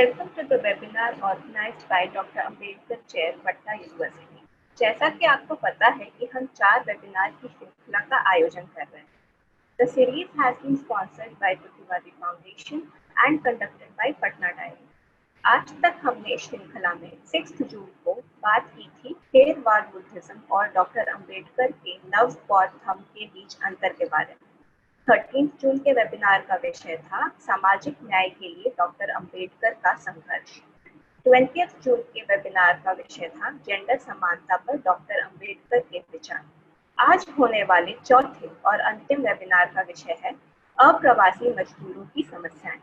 Welcome to the webinar organized by Dr. Ambedkar Chair, Patna University. जैसा कि आपको पता है कि हम 4 वेबिनार की श्रृंखला का आयोजन कर रहे हैं. The series has been sponsored by Pratiwadi Foundation and conducted by Patna Diary. आज तक हमने श्रृंखला में 6 जून को बात की थी थेरवाद बुद्धिज्म और डॉक्टर अंबेडकर के नव बौद्ध धर्म के बीच अंतर के बारे में. 13 जून के वेबिनार का विषय था सामाजिक न्याय के लिए डॉक्टर अंबेडकर का संघर्ष. 20 जून के वेबिनार का विषय था जेंडर समानता पर डॉक्टर अंबेडकर के विचार. आज होने वाले चौथे और अंतिम वेबिनार का विषय है अप्रवासी मजदूरों की समस्याएं.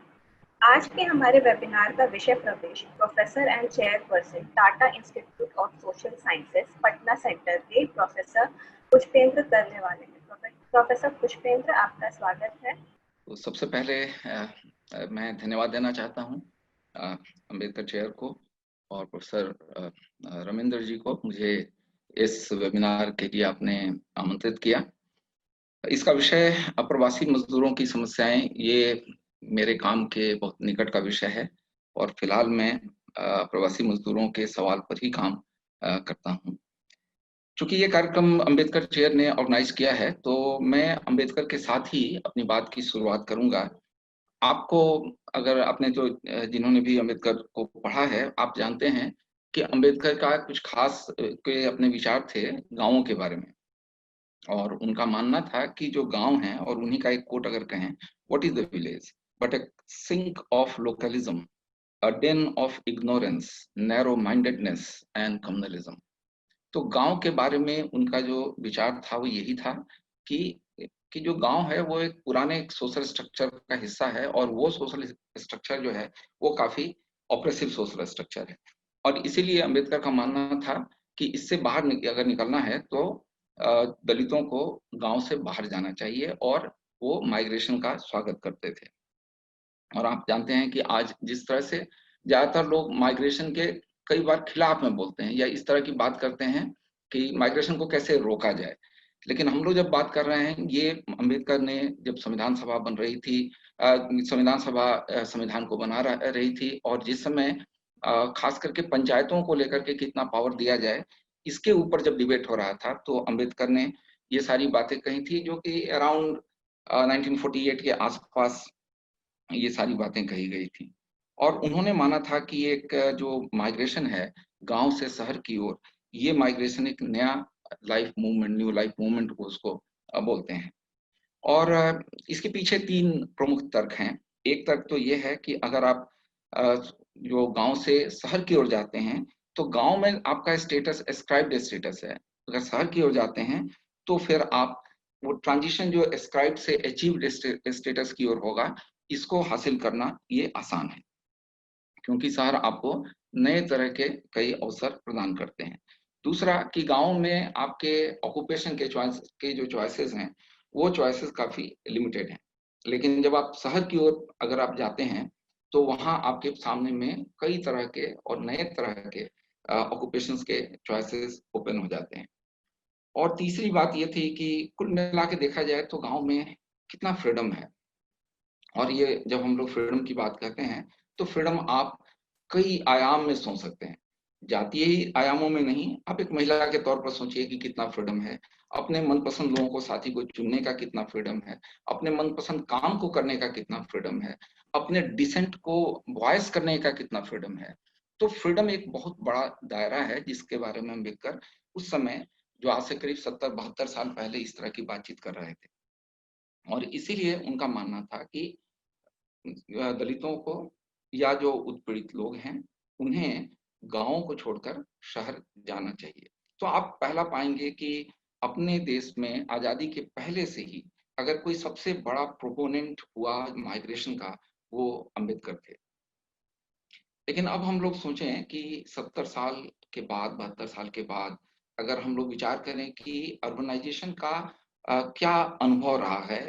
आज के हमारे वेबिनार का विषय प्रवेश professor and chairperson Tata institute of social sciences Patna centre के प्रोफेसर पुष्पेंद्र करने वाले हैं. प्रोफेसर पुष्पेंद्र, आपका स्वागत है. तो सबसे पहले मैं धन्यवाद देना चाहता हूं अंबेडकर चेयर को और प्रोफेसर रमेंद्र जी को. मुझे इस वेबिनार के लिए आपने आमंत्रित किया. इसका विषय अप्रवासी मजदूरों की समस्याएं, ये मेरे काम के बहुत निकट का विषय है और फिलहाल मैं अप्रवासी मजदूरों के सवाल पर ही काम करता हूं. चूंकि ये कार्यक्रम अंबेडकर चेयर ने ऑर्गेनाइज किया है तो मैं अंबेडकर के साथ ही अपनी बात की शुरुआत करूंगा. आपको अगर आपने जिन्होंने भी अंबेडकर को पढ़ा है, आप जानते हैं कि अंबेडकर का कुछ खास के अपने विचार थे गांवों के बारे में. और उनका मानना था कि जो गांव हैं, और उन्हीं का एक कोट अगर कहें, what is the village but a sink of localism, a den of ignorance, narrow mindedness and communalism. तो गांव के बारे में उनका जो विचार था वो यही था कि जो गांव है वो एक पुराने सोशल स्ट्रक्चर का हिस्सा है और वो सोशल स्ट्रक्चर जो है वो काफी ऑप्रेसिव सोशल स्ट्रक्चर है. और इसीलिए अंबेडकर का मानना था कि इससे बाहर अगर निकलना है तो दलितों को गांव से बाहर जाना चाहिए, और वो माइग्रेशन का स्वागत करते थे. और आप जानते हैं कि आज जिस तरह से ज्यादातर लोग माइग्रेशन के कई बार खिलाफ में बोलते हैं या इस तरह की बात करते हैं कि माइग्रेशन को कैसे रोका जाए, लेकिन हम लोग जब बात कर रहे हैं, ये अंबेडकर ने जब संविधान सभा बन रही थी, संविधान सभा संविधान को बना रही थी, और जिस समय खास करके पंचायतों को लेकर के कितना पावर दिया जाए, इसके ऊपर जब डिबेट हो रहा था, तो अंबेडकर ने ये सारी बातें कही थी जो कि अराउंड 1948 के आसपास ये सारी बातें कही गई थी. और उन्होंने माना था कि एक जो माइग्रेशन है गांव से शहर की ओर, ये माइग्रेशन एक नया life movement, new life movement को उसको बोलते हैं. और इसके पीछे 3 प्रमुख तर्क हैं. एक तर्क तो ये है कि अगर आप जो गांव से शहर की ओर जाते हैं तो गांव में आपका स्टेटस एस्क्राइब्ड स्टेटस है. अगर शहर की ओर जाते हैं तो फिर आप वो ट्रांजिशन जो एस्क्राइब्ड से अचीव्ड स्टेटस की ओर होगा, इसको हासिल करना ये आसान है, क्योंकि शहर आपको नए तरह के कई अवसर प्रदान करते हैं. दूसरा कि गांव में आपके ऑक्यूपेशन के जो चॉइसेस हैं, वो चॉइसेस काफी लिमिटेड हैं. लेकिन जब आप शहर की ओर अगर आप जाते हैं तो वहां आपके सामने में कई तरह के और नए तरह के ऑक्यूपेशंस के चॉइसेस ओपन हो जाते हैं. और तीसरी बात ये थी कि कुल मिला के देखा जाए तो गांव में कितना फ्रीडम है. और ये जब हम लोग फ्रीडम की बात करते हैं तो फ्रीडम आप कई आयाम में सोच सकते हैं, जातीय ही आयामों में नहीं. आप एक महिला के तौर पर सोचिए कि कितना फ्रीडम है, अपने मनपसंद लोगों को, साथी को चुनने का कितना फ्रीडम है, अपने मनपसंद काम को करने का कितना फ्रीडम है, अपने डिसेंट को वॉइस करने का कितना फ्रीडम है. तो फ्रीडम एक बहुत बड़ा दायरा है जिसके बारे में अंबेडकर उस समय, जो आज से करीब 70-72 साल पहले, इस तरह की बातचीत कर रहे थे. और इसीलिए उनका मानना था कि दलितों को या जो उत्पीड़ित लोग हैं उन्हें गांवों को छोड़कर शहर जाना चाहिए. तो आप पहला पाएंगे कि अपने देश में आजादी के पहले से ही अगर कोई सबसे बड़ा प्रोपोनेंट हुआ माइग्रेशन का, वो अंबेडकर थे. लेकिन अब हम लोग सोचें कि 70 साल के बाद, 72 साल के बाद अगर हम लोग विचार करें कि अर्बनाइजेशन का क्या अनुभव रहा है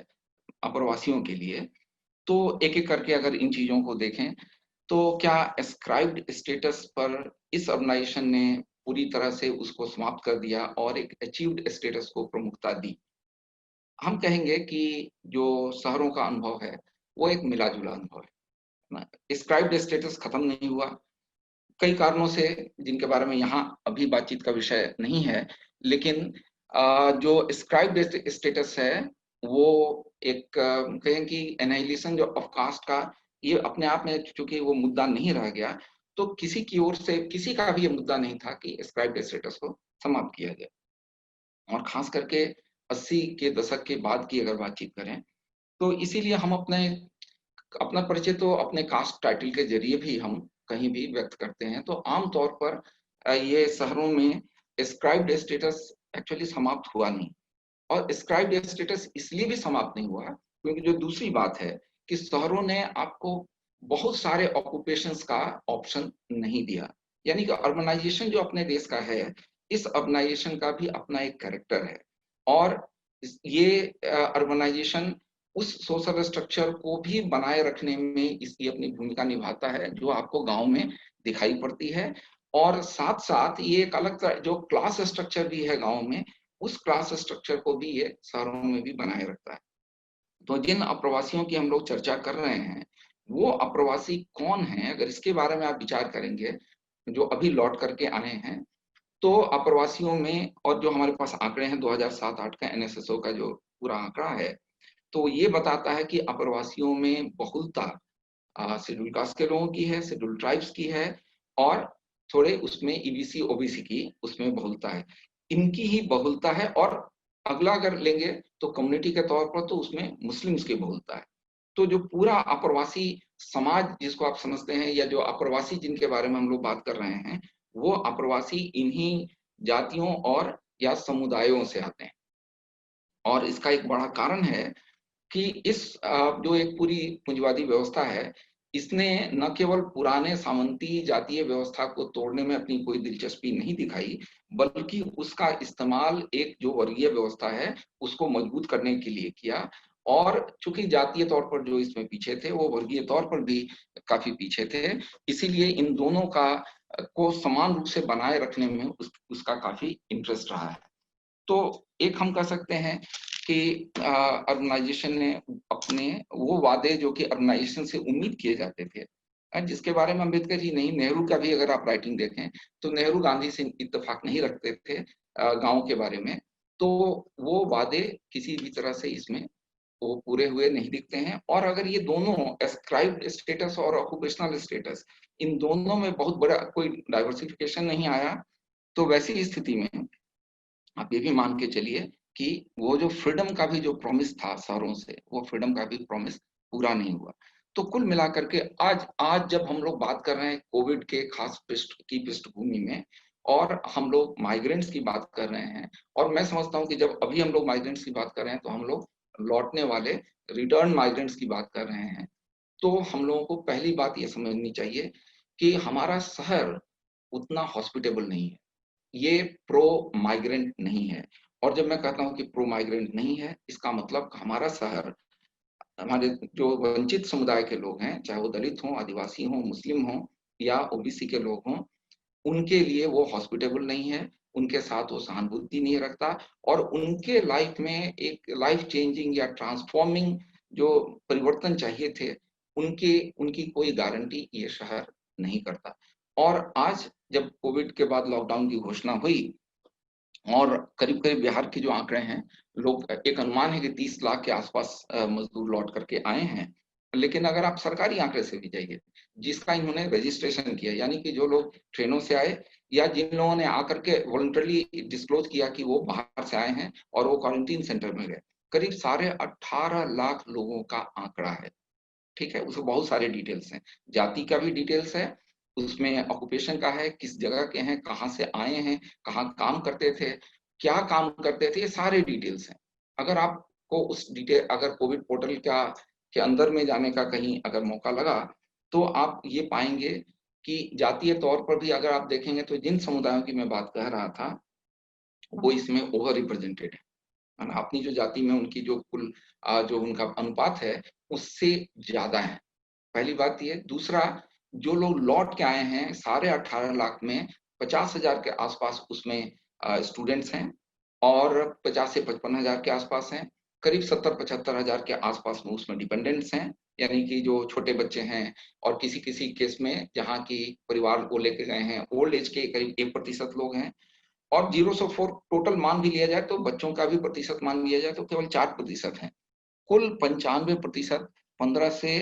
अप्रवासियों के लिए, तो एक एक करके अगर इन चीजों को देखें तो क्या एस्क्राइब्ड स्टेटस पर इस ऑर्गेनाइजेशन ने पूरी तरह से उसको समाप्त कर दिया और एक अचीव्ड स्टेटस को प्रमुखता दी. हम कहेंगे कि जो शहरों का अनुभव है वो एक मिला जुला अनुभव है. स्क्राइब्ड स्टेटस खत्म नहीं हुआ, कई कारणों से जिनके बारे में यहाँ अभी बातचीत का विषय नहीं है, लेकिन जो स्क्राइब्ड स्टेटस है वो एक कहें कि एनाइलेशन जो ऑफ कास्ट का, ये अपने आप में चूंकि वो मुद्दा नहीं रह गया, तो किसी की ओर से किसी का भी ये मुद्दा नहीं था कि स्क्राइब्ड स्टेटस को समाप्त किया जाए। और खास करके 80 के दशक के बाद की अगर बातचीत करें, तो इसीलिए हम अपना परिचय तो अपने कास्ट टाइटल के जरिए भी हम कहीं भी व्यक्त करते हैं। तो आमतौर पर ये शहरों में स्क्राइब्ड स्टेटस एक्चुअली समाप्त हुआ नहीं, और स्क्राइब्ड स्टेटस इसलिए भी समाप्त नहीं हुआ क्योंकि जो दूसरी बात है कि शहरों ने आपको बहुत सारे ऑक्यूपेशंस का ऑप्शन नहीं दिया। यानी कि अर्बनाइजेशन जो अपने देश का है, इस अर्बनाइजेशन का भी अपना एक कैरेक्टर है, और ये अर्बनाइजेशन उस सोशल स्ट्रक्चर को भी बनाए रखने में इसकी अपनी भूमिका निभाता है जो आपको गांव में दिखाई पड़ती है। और साथ साथ ये एक अलग जो क्लास स्ट्रक्चर भी है गांव में, उस क्लास स्ट्रक्चर को भी ये शहरों में भी बनाए रखता है। तो जिन अप्रवासियों की हम लोग चर्चा कर रहे हैं, वो अप्रवासी कौन हैं, अगर इसके बारे में आप विचार करेंगे, जो अभी लौट करके आए हैं, तो अप्रवासियों में, और जो हमारे पास आंकड़े हैं 2007-8 का एनएसएसओ का जो पूरा आंकड़ा है, तो ये बताता है कि अप्रवासियों में बहुलता शेड्यूल कास्ट के लोगों की है, शेड्यूल ट्राइब्स की है, और थोड़े उसमें ईबीसी ओबीसी की उसमें बहुलता है, इनकी ही बहुलता है। और अगला अगर लेंगे तो कम्युनिटी के तौर पर तो उसमें मुस्लिम्स की बहुलता है। तो जो पूरा अप्रवासी समाज जिसको आप समझते हैं, या जो अप्रवासी जिनके बारे में हम लोग बात कर रहे हैं, वो अप्रवासी इन्हीं जातियों और या समुदायों से आते हैं। और इसका एक बड़ा कारण है कि इस जो एक पूरी पूंजीवादी व्यवस्था है, इसने न केवल पुराने सामंती जातीय व्यवस्था को तोड़ने में अपनी कोई दिलचस्पी नहीं दिखाई, बल्कि उसका इस्तेमाल एक जो वर्गीय व्यवस्था है उसको मजबूत करने के लिए किया। और चूंकि जातीय तौर पर जो इसमें पीछे थे, वो वर्गीय तौर पर भी काफी पीछे थे, इसीलिए इन दोनों का को समान रूप से बनाए रखने में उसका काफी इंटरेस्ट रहा है। तो एक हम कह सकते हैं कि अर्बनाइजेशन ने अपने वो वादे जो कि अर्बनाइजेशन से उम्मीद किए जाते थे, जिसके बारे में अम्बेडकर जी नहीं, नेहरू का भी अगर आप राइटिंग देखें तो नेहरू गांधी से इत्तेफाक नहीं रखते थे गांव के बारे में, तो वो वादे किसी भी तरह से इसमें वो पूरे हुए नहीं दिखते हैं। और अगर ये दोनों एस्क्राइब्ड स्टेटस और ऑक्यूपेशनल स्टेटस, इन दोनों में बहुत बड़ा कोई डाइवर्सिफिकेशन नहीं आया, तो वैसी स्थिति में आप ये भी मान के चलिए कि वो जो फ्रीडम का भी जो प्रॉमिस था शहरों से, वो फ्रीडम का भी प्रॉमिस पूरा नहीं हुआ। तो कुल मिलाकर के आज आज जब हम लोग बात कर रहे हैं कोविड के खास पृष्ठभूमि में, और हम लोग माइग्रेंट्स की बात कर रहे हैं, और मैं समझता हूँ कि जब अभी हम लोग माइग्रेंट्स की बात कर रहे हैं तो हम लोग लौटने वाले रिटर्न माइग्रेंट्स की बात कर रहे हैं। तो हम लोगों को पहली बात ये समझनी चाहिए कि हमारा शहर उतना हॉस्पिटेबल नहीं है, ये प्रो माइग्रेंट नहीं है। और जब मैं कहता हूं कि प्रो माइग्रेंट नहीं है, इसका मतलब हमारा शहर हमारे जो वंचित समुदाय के लोग हैं, चाहे वो दलित हों, आदिवासी हों, मुस्लिम हों या ओबीसी के लोग हों, उनके लिए वो हॉस्पिटेबल नहीं है, उनके साथ वो सहानुभूति नहीं रखता, और उनके लाइफ में एक लाइफ चेंजिंग या ट्रांसफॉर्मिंग जो परिवर्तन चाहिए थे, उनके उनकी कोई गारंटी ये शहर नहीं करता। और आज जब कोविड के बाद लॉकडाउन की घोषणा हुई, और करीब करीब बिहार के जो आंकड़े हैं, लोग एक अनुमान है कि 30 लाख के आसपास मजदूर लौट करके आए हैं। लेकिन अगर आप सरकारी आंकड़े से भी जाइए, जिसका इन्होंने रजिस्ट्रेशन किया, यानी कि जो लोग ट्रेनों से आए या जिन लोगों ने आकर के वॉलंटरली डिस्क्लोज किया कि वो बाहर से आए हैं और वो क्वारंटीन सेंटर में गए, करीब 18.5 लाख लोगों का आंकड़ा है। ठीक है, उसमें बहुत सारे डिटेल्स हैं, जाति का भी डिटेल्स है, उसमें ऑक्यूपेशन का है, किस जगह के हैं, कहाँ से आए हैं, कहाँ काम करते थे, क्या काम करते थे, ये सारे डिटेल्स हैं। अगर आपको उस डिटेल, अगर कोविड पोर्टल का के अंदर में जाने का कहीं अगर मौका लगा, तो आप ये पाएंगे कि जातीय तौर पर भी अगर आप देखेंगे तो जिन समुदायों की मैं बात कह रहा था, वो इसमें ओवर रिप्रेजेंटेड है ना, अपनी जो जाति में उनकी जो कुल जो उनका अनुपात है उससे ज्यादा है। पहली बात ये। दूसरा, जो लोग लौट के आए हैं, 18.5 लाख में 50,000 के आसपास उसमें स्टूडेंट्स हैं, और 50 से 55 हजार के आसपास हैं, करीब 70-75 हजार के आसपास में उसमें डिपेंडेंट्स हैं, यानी कि जो छोटे बच्चे हैं, और किसी किसी केस में जहाँ की परिवार को लेके गए हैं ओल्ड एज के करीब 1% लोग हैं। और 0 से 4 टोटल मान भी लिया जाए तो बच्चों का भी प्रतिशत मान लिया जाए तो केवल 4% है। कुल 95% 15 से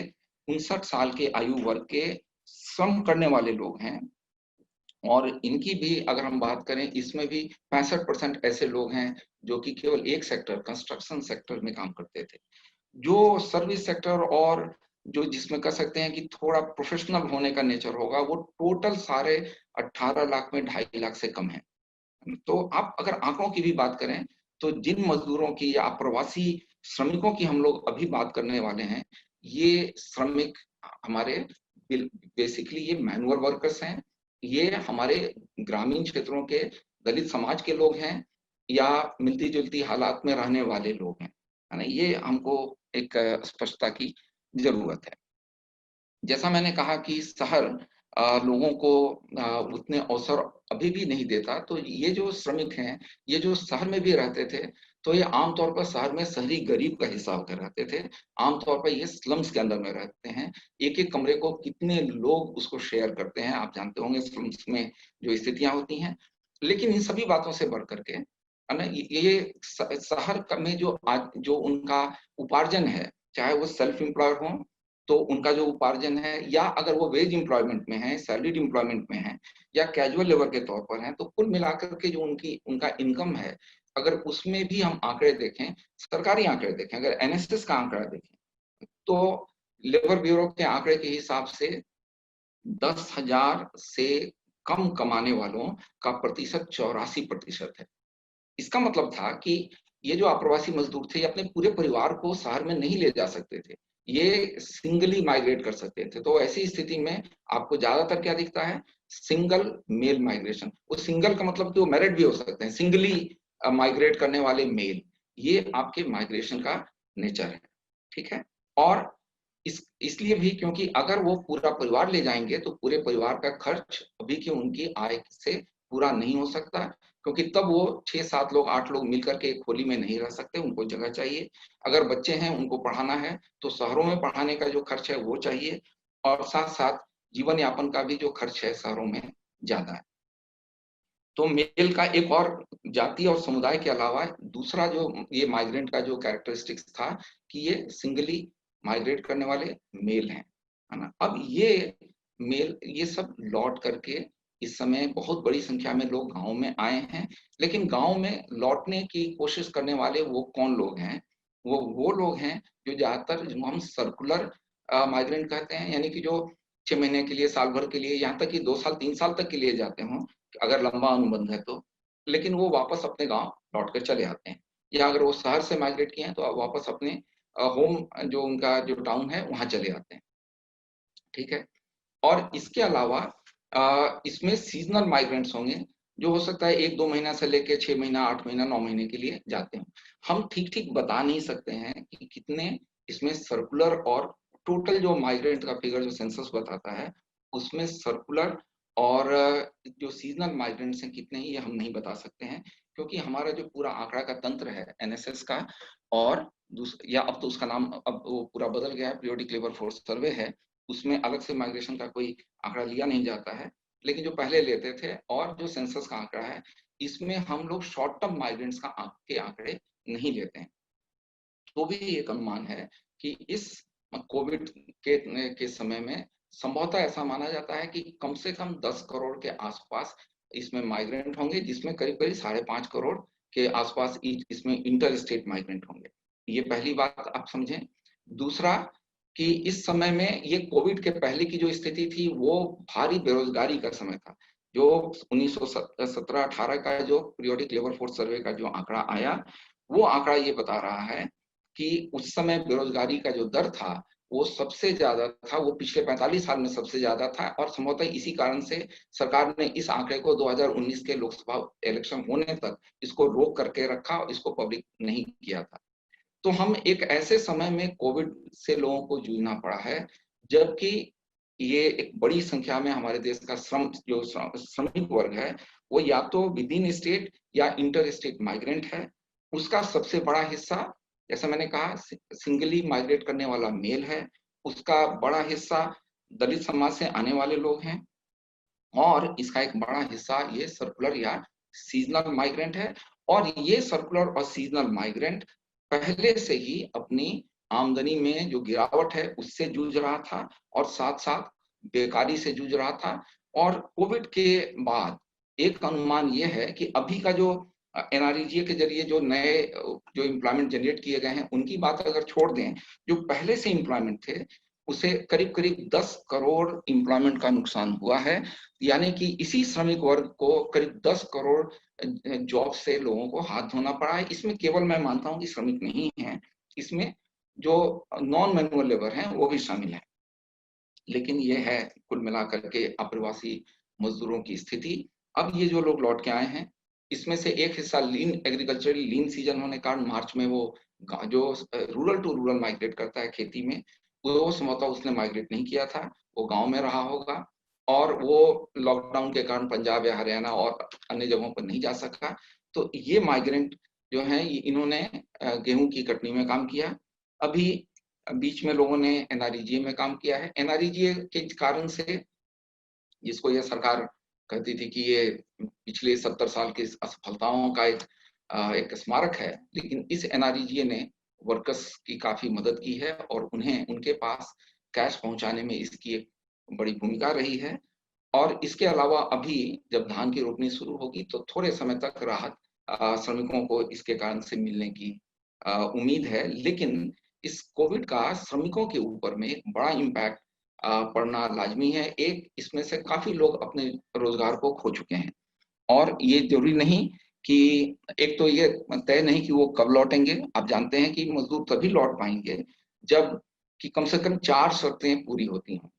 59 साल के आयु वर्ग के श्रम करने वाले लोग हैं। और इनकी भी अगर हम बात करें, इसमें भी 65% ऐसे लोग हैं जो कि केवल एक सेक्टर, कंस्ट्रक्शन सेक्टर में काम करते थे। जो सर्विस सेक्टर और जो जिसमें कह सकते हैं कि थोड़ा प्रोफेशनल होने का नेचर होगा, वो टोटल सारे 18 लाख में 2.5 लाख से कम है। तो आप अगर आंकड़ों की भी बात करें तो जिन मजदूरों की या प्रवासी श्रमिकों की हम लोग अभी बात करने वाले हैं, ये श्रमिक हमारे बेसिकली ये मैनुअल वर्कर्स हैं, ये हमारे ग्रामीण क्षेत्रों के दलित समाज के लोग हैं, या मिलती जुलती हालात में रहने वाले लोग हैं, है ना। ये हमको एक स्पष्टता की जरूरत है। जैसा मैंने कहा कि शहर लोगों को उतने अवसर अभी भी नहीं देता, तो ये जो श्रमिक हैं, ये जो शहर में भी रहते थे, तो ये आमतौर पर शहर में शहरी गरीब का हिस्सा होकर रहते थे। आमतौर पर ये स्लम्स के अंदर में रहते हैं। एक एक कमरे को कितने लोग उसको शेयर करते हैं, आप जानते होंगे स्लम्स में जो स्थितियां होती हैं। लेकिन इन सभी बातों से बढ़ करके, है ना, ये शहर में जो उनका उपार्जन है, चाहे वो सेल्फ एम्प्लॉयड हो, तो उनका जो उपार्जन है, या अगर वो वेज एम्प्लॉयमेंट में है, सैलरीड एम्प्लॉयमेंट में है, या कैजुअल लेबर के तौर पर है, तो कुल मिलाकर के जो उनका इनकम है, अगर उसमें भी हम आंकड़े देखें, सरकारी आंकड़े देखें, अगर एनएसएस का आंकड़ा देखें, तो लेबर ब्यूरो के आंकड़े के हिसाब से 10,000 से कम कमाने वालों का प्रतिशत 84% है। इसका मतलब था कि ये जो अप्रवासी मजदूर थे, ये अपने पूरे परिवार को शहर में नहीं ले जा सकते थे, ये सिंगली माइग्रेट कर सकते थे। तो ऐसी स्थिति में आपको ज्यादातर क्या दिखता है, सिंगल मेल माइग्रेशन। वो सिंगल का मतलब कि वो मैरिड भी हो सकते हैं, सिंगली माइग्रेट करने वाले मेल, ये आपके माइग्रेशन का नेचर है, ठीक है। और इसलिए भी क्योंकि अगर वो पूरा परिवार ले जाएंगे तो पूरे परिवार का खर्च अभी की उनकी आय से पूरा नहीं हो सकता, क्योंकि तब वो 6-7 लोग 8 लोग मिलकर के एक खोली में नहीं रह सकते, उनको जगह चाहिए। अगर बच्चे हैं उनको पढ़ाना है तो शहरों में पढ़ाने का जो खर्च है वो चाहिए, और साथ साथ जीवन यापन का भी जो खर्च है शहरों में ज्यादा है। तो मेल का एक और जाति और समुदाय के अलावा दूसरा जो ये माइग्रेंट का जो कैरेक्टरिस्टिक्स था कि ये सिंगली माइग्रेट करने वाले मेल हैं, है ना। अब ये मेल ये सब लौट करके इस समय बहुत बड़ी संख्या में लोग गांव में आए हैं। लेकिन गांव में लौटने की कोशिश करने वाले वो कौन लोग हैं, वो लोग हैं जो ज्यादातर, जिनको हम सर्कुलर माइग्रेंट कहते हैं, यानी कि जो 6 महीने के लिए, साल भर के लिए, यहाँ तक कि 2 साल 3 साल तक के लिए जाते हों, अगर लंबा अनुबंध है तो, लेकिन वो वापस अपने गांव लौट कर चले आते हैं। या अगर वो शहर से माइग्रेट किए हैं तो वापस अपने होम, जो उनका जो टाउन है, वहां चले आते हैं, ठीक है। और इसके अलावा इसमें सीजनल माइग्रेंट्स होंगे, जो हो सकता है 1-2 महीना से लेके 6 महीना, 8 महीना, 9 महीने के लिए जाते हैं। हम ठीक ठीक बता नहीं सकते हैं कि कितने इसमें सर्कुलर, और टोटल जो माइग्रेंट का फिगर जो सेंसस बताता है उसमें सर्कुलर और जो सीजनल माइग्रेंट्स हैं कितने ही, ये हम नहीं बता सकते हैं, क्योंकि हमारा जो पूरा आंकड़ा का तंत्र है एनएसएस का, और या अब तो उसका नाम अब वो पूरा बदल गया है, पीरियोडिक लेबर फोर्स सर्वे है, उसमें अलग से माइग्रेशन का कोई आंकड़ा लिया नहीं जाता है। लेकिन जो पहले लेते थे और जो सेंसस का आंकड़ा है, इसमें हम लोग शॉर्ट टर्म माइग्रेंट्स के आंकड़े नहीं लेते हैं। तो भी एक अनुमान है कि इस कोविड के समय में संभवतः ऐसा माना जाता है कि कम से कम 10 करोड़ के आसपास इसमें माइग्रेंट होंगे, जिसमें करीब करीब 5.5 करोड़ के आसपास इसमें इंटर स्टेट माइग्रेंट होंगे। ये पहली बात आप समझें। दूसरा कि इस समय में, ये कोविड के पहले की जो स्थिति थी, वो भारी बेरोजगारी का समय था। जो 1917-18 का जो पीरियोडिक लेबर फोर्स सर्वे का जो आंकड़ा आया, वो आंकड़ा ये बता रहा है कि उस समय बेरोजगारी का जो दर था वो सबसे ज्यादा था, वो पिछले 45 साल में सबसे ज्यादा था। और संभवतः इसी कारण से सरकार ने इस आंकड़े को 2019 के लोकसभा इलेक्शन होने तक इसको रोक करके रखा और इसको पब्लिक नहीं किया था। तो हम एक ऐसे समय में कोविड से लोगों को जूझना पड़ा है, जबकि ये एक बड़ी संख्या में हमारे देश का श्रमिक वर्ग है, वो या तो विद इन स्टेट या इंटर स्टेट माइग्रेंट है। उसका सबसे बड़ा हिस्सा जैसा मैंने कहा, सिंगली माइग्रेट करने वाला मेल है, उसका बड़ा हिस्सा दलित समाज से आने वाले लोग हैं, और इसका एक बड़ा हिस्सा ये सर्कुलर या सीजनल माइग्रेंट है। और ये सर्कुलर और सीजनल माइग्रेंट पहले से ही अपनी आमदनी में जो गिरावट है उससे जूझ रहा था, और साथ साथ बेकारी से जूझ रहा था। और कोविड के बाद एक अनुमान ये है कि अभी का जो एनआरईजीए के जरिए जो नए जो एम्प्लॉयमेंट जनरेट किए गए हैं उनकी बात अगर छोड़ दें, जो पहले से एम्प्लॉयमेंट थे उसे करीब करीब 10 करोड़ एम्प्लॉयमेंट का नुकसान हुआ है। यानी कि इसी श्रमिक वर्ग को करीब 10 करोड़ जॉब से लोगों को हाथ धोना पड़ा है। इसमें केवल मैं मानता हूं कि श्रमिक नहीं है, इसमें जो नॉन मैनुअल लेबर हैं वो भी शामिल है। लेकिन ये है कुल मिलाकर के अप्रवासी मजदूरों की स्थिति। अब ये जो लोग लौट के आए हैं, इसमें से एक हिस्सा लीन एग्रीकल्चरल लीन सीजन होने के कारण मार्च में वो जो रूरल टू रूरल माइग्रेट करता है खेती में, वो संभवतः उसने माइग्रेट नहीं किया था, वो गांव में रहा होगा, और वो लॉकडाउन के कारण पंजाब या हरियाणा और अन्य जगहों पर नहीं जा सका। तो ये माइग्रेंट जो है, इन्होंने गेहूं की कटनी में काम किया। अभी बीच में लोगों ने एनआरईजीए में काम किया है। एनआरईजीए के कारण से, जिसको यह सरकार कहती थी कि ये पिछले 70 साल की असफलताओं का एक स्मारक है, लेकिन इस एनआरईजीए ने वर्कर्स की काफी मदद की है, और उन्हें उनके पास कैश पहुंचाने में इसकी एक बड़ी भूमिका रही है। और इसके अलावा अभी जब धान की रोपनी शुरू होगी तो थोड़े समय तक राहत श्रमिकों को इसके कारण से मिलने की उम्मीद है। लेकिन इस कोविड का श्रमिकों के ऊपर में एक बड़ा इम्पैक्ट पड़ना लाजमी है। एक, इसमें से काफी लोग अपने रोजगार को खो चुके हैं, और ये जरूरी नहीं कि, एक तो ये तय नहीं कि वो कब लौटेंगे। आप जानते हैं कि मजदूर तभी लौट पाएंगे जब कि कम से कम 4 शर्तें पूरी होती हैं।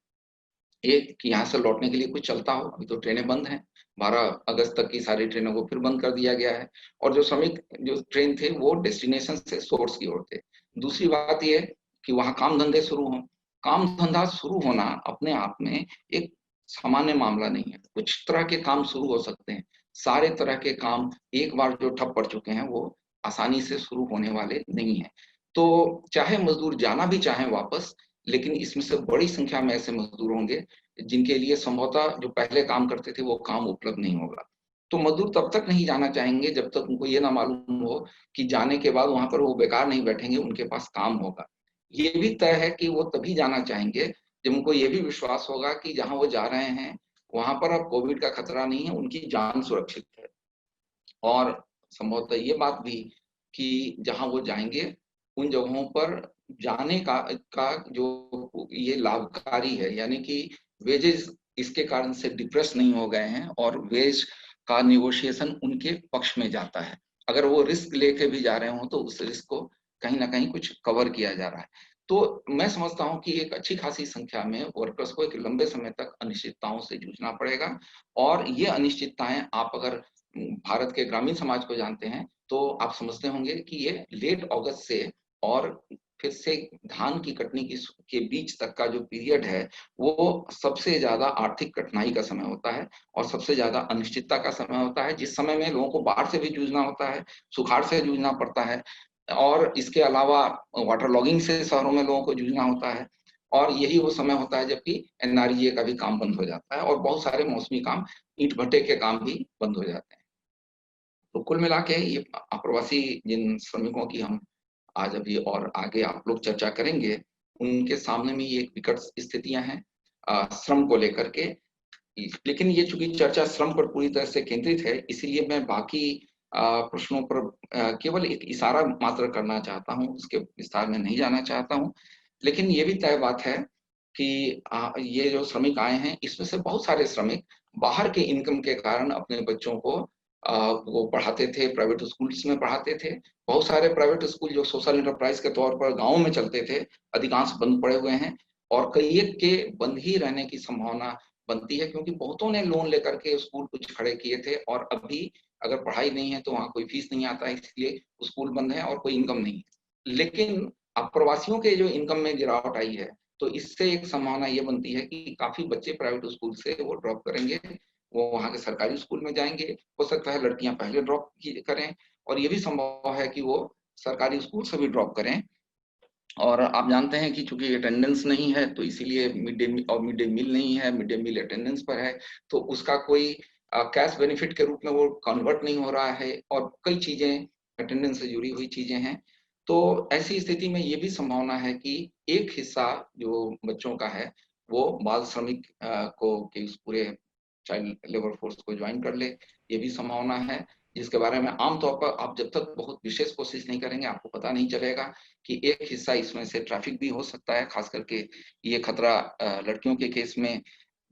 एक, कि यहाँ से लौटने के लिए कुछ चलता हो, अभी तो ट्रेनें बंद हैं, 12 अगस्त तक की सारी ट्रेनों को फिर बंद कर दिया गया है, और जो श्रमिक जो ट्रेन थे वो डेस्टिनेशन से सोर्स की ओर थे। दूसरी बात ये कि वहाँ काम धंधे शुरू हों। काम धंधा शुरू होना अपने आप में एक सामान्य मामला नहीं है, कुछ तरह के काम शुरू हो सकते हैं। सारे तरह के काम एक बार जो ठप पड़ चुके हैं वो आसानी से शुरू होने वाले नहीं है। तो चाहे मजदूर जाना भी चाहें वापस, लेकिन इसमें से बड़ी संख्या में ऐसे मजदूर होंगे जिनके लिए संभवतः जो पहले काम करते थे वो काम उपलब्ध नहीं होगा। तो मजदूर तब तक नहीं जाना चाहेंगे जब तक उनको ये ना मालूम हो कि जाने के बाद वहां पर वो बेकार नहीं बैठेंगे, उनके पास काम होगा। ये भी तय है कि वो तभी जाना चाहेंगे जब उनको ये भी विश्वास होगा कि जहां वो जा रहे हैं वहां पर अब कोविड का खतरा नहीं है, उनकी जान सुरक्षित है। और संभवतः ये बात भी कि जहां वो जाएंगे उन जगहों पर जाने का जो ये लाभकारी है, यानी कि वेजेस इसके कारण से डिप्रेस नहीं हो गए हैं, और वेज का निगोशिएशन उनके पक्ष में जाता है। अगर वो रिस्क लेके भी जा रहे हो तो उस रिस्क को कहीं ना कहीं कुछ कवर किया जा रहा है। तो मैं समझता हूँ कि एक अच्छी खासी संख्या में वर्कर्स को एक लंबे समय तक अनिश्चितताओं से जूझना पड़ेगा। और ये अनिश्चितताएं, आप अगर भारत के ग्रामीण समाज को जानते हैं तो आप समझते होंगे कि ये लेट अगस्त से और फिर से धान की कटनी के बीच तक का जो पीरियड है वो सबसे ज्यादा आर्थिक कठिनाई का समय होता है, और सबसे ज्यादा अनिश्चितता का समय होता है, जिस समय में लोगों को बाढ़ से भी जूझना होता है, सुखाड़ से जूझना पड़ता है, और इसके अलावा वाटर लॉगिंग से शहरों में लोगों को जूझना होता है। और यही वो समय होता है जबकि एनआरईजीए का भी काम बंद हो जाता है, और बहुत सारे मौसमी काम, ईंट भट्टे के काम भी बंद हो जाते हैं। तो कुल मिला के ये अप्रवासी जिन श्रमिकों की हम आज अभी और आगे आप लोग चर्चा करेंगे, उनके सामने में ये एक विकट स्थितियां हैं श्रम को लेकर के। लेकिन ये चूंकि चर्चा श्रम पर पूरी तरह से केंद्रित है, इसीलिए मैं बाकी प्रश्नों पर केवल एक इशारा मात्र करना चाहता हूँ, उसके विस्तार में नहीं जाना चाहता हूँ। लेकिन ये भी तय बात है कि ये जो श्रमिक आए हैं इसमें से बहुत सारे श्रमिक बाहर के इनकम के कारण अपने बच्चों को वो पढ़ाते थे, प्राइवेट स्कूल्स में पढ़ाते थे। बहुत सारे प्राइवेट स्कूल जो सोशल इंटरप्राइज के तौर पर गाँव में चलते थे, अधिकांश बंद पड़े हुए हैं, और कई एक के बंद ही रहने की संभावना बनती है, क्योंकि बहुतों ने लोन लेकर के स्कूल कुछ खड़े किए थे, और अभी अगर पढ़ाई नहीं है तो वहाँ कोई फीस नहीं आता है, इसलिए स्कूल बंद है और कोई इनकम नहीं है। लेकिन अप्रवासियों के जो इनकम में गिरावट आई है, तो इससे एक संभावना ये बनती है कि काफी बच्चे प्राइवेट स्कूल से वो ड्रॉप करेंगे, वो वहाँ के सरकारी स्कूल में जाएंगे। हो सकता है लड़कियां पहले ड्रॉप करें, और ये भी संभव है कि वो सरकारी स्कूल से भी ड्रॉप करें। और आप जानते हैं कि चूंकि अटेंडेंस नहीं है तो इसीलिए मिड डे मील नहीं है, मिड डे मील अटेंडेंस पर है, तो उसका कोई कैश बेनिफिट के रूप में वो कन्वर्ट नहीं हो रहा है, और कई चीजें अटेंडेंस से जुड़ी हुई चीजें हैं। तो ऐसी स्थिति में ये भी संभावना है कि एक हिस्सा जो बच्चों का है वो बाल श्रमिक को कि उस पूरे चाइल्ड लेबर फोर्स को ज्वाइन कर ले, ये भी संभावना है, जिसके बारे में आमतौर पर आप जब तक बहुत विशेष कोशिश नहीं करेंगे आपको पता नहीं चलेगा कि एक हिस्सा इसमें से ट्रैफिक भी हो सकता है। खास करके ये खतरा लड़कियों के केस में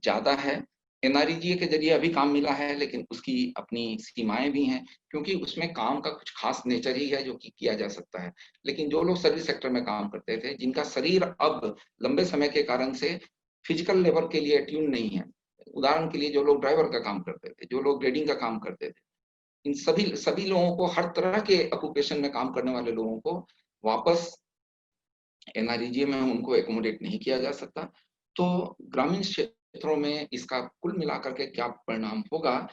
ज्यादा है। एनआरईजीए के जरिए अभी काम मिला है, लेकिन उसकी अपनी सीमाएं भी हैं, क्योंकि उसमें काम का कुछ खास नेचर ही है जो कि किया जा सकता है। लेकिन जो लोग सर्विस सेक्टर में काम करते थे, जिनका शरीर अब लंबे समय के कारण से फिजिकल लेबर के लिए ट्यून नहीं है, उदाहरण के लिए जो लोग ड्राइवर का काम करते थे, जो लोग ग्रेडिंग का काम करते थे, इन सभी सभी लोगों को, हर तरह के ऑक्यूपेशन में काम करने वाले लोगों को वापस एनआरईजीए में उनको एकोमोडेट नहीं किया जा सकता। तो ग्रामीण क्षेत्रों में इसका कुल मिलाकर के क्या परिणाम होगा,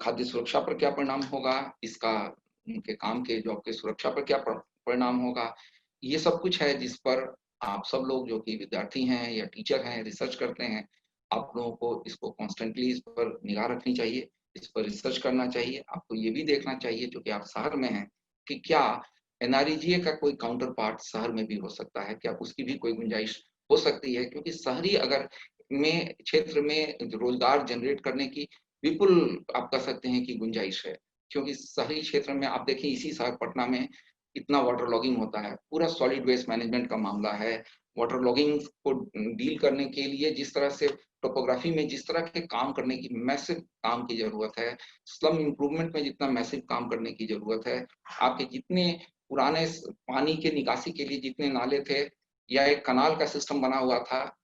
खाद्य सुरक्षा पर क्या परिणाम होगा, इसका उनके काम के जॉब के सुरक्षा पर क्या परिणाम होगा, ये सब कुछ है जिस पर आप सब लोग जो कि विद्यार्थी हैं या टीचर हैं, रिसर्च करते हैं, आप लोगों को इसको कॉन्स्टेंटली इस पर निगाह रखनी चाहिए, इस पर रिसर्च करना चाहिए। आपको ये भी देखना चाहिए, जो कि आप शहर में हैं, कि क्या एनआरईजीए का कोई काउंटर पार्ट शहर में भी हो सकता है, क्या उसकी भी कोई गुंजाइश हो सकती है, क्योंकि शहरी अगर में क्षेत्र में रोजगार जनरेट करने की विपुल आप कह सकते हैं कि गुंजाइश है। क्योंकि शहरी क्षेत्र में आप देखिए, इसी शहर पटना में इतना वाटर लॉगिंग होता है, पूरा सॉलिड वेस्ट मैनेजमेंट का मामला है। वाटर लॉगिंग को डील करने के लिए जिस तरह से टोपोग्राफी में जिस तरह के काम करने की मैसिव काम की जरूरत है, स्लम इम्प्रूवमेंट में जितना मैसिव काम करने की जरूरत है, आपके जितने पुराने पानी के निकासी के लिए जितने नाले थे, या एक कनाल का सिस्टम बना हुआ था,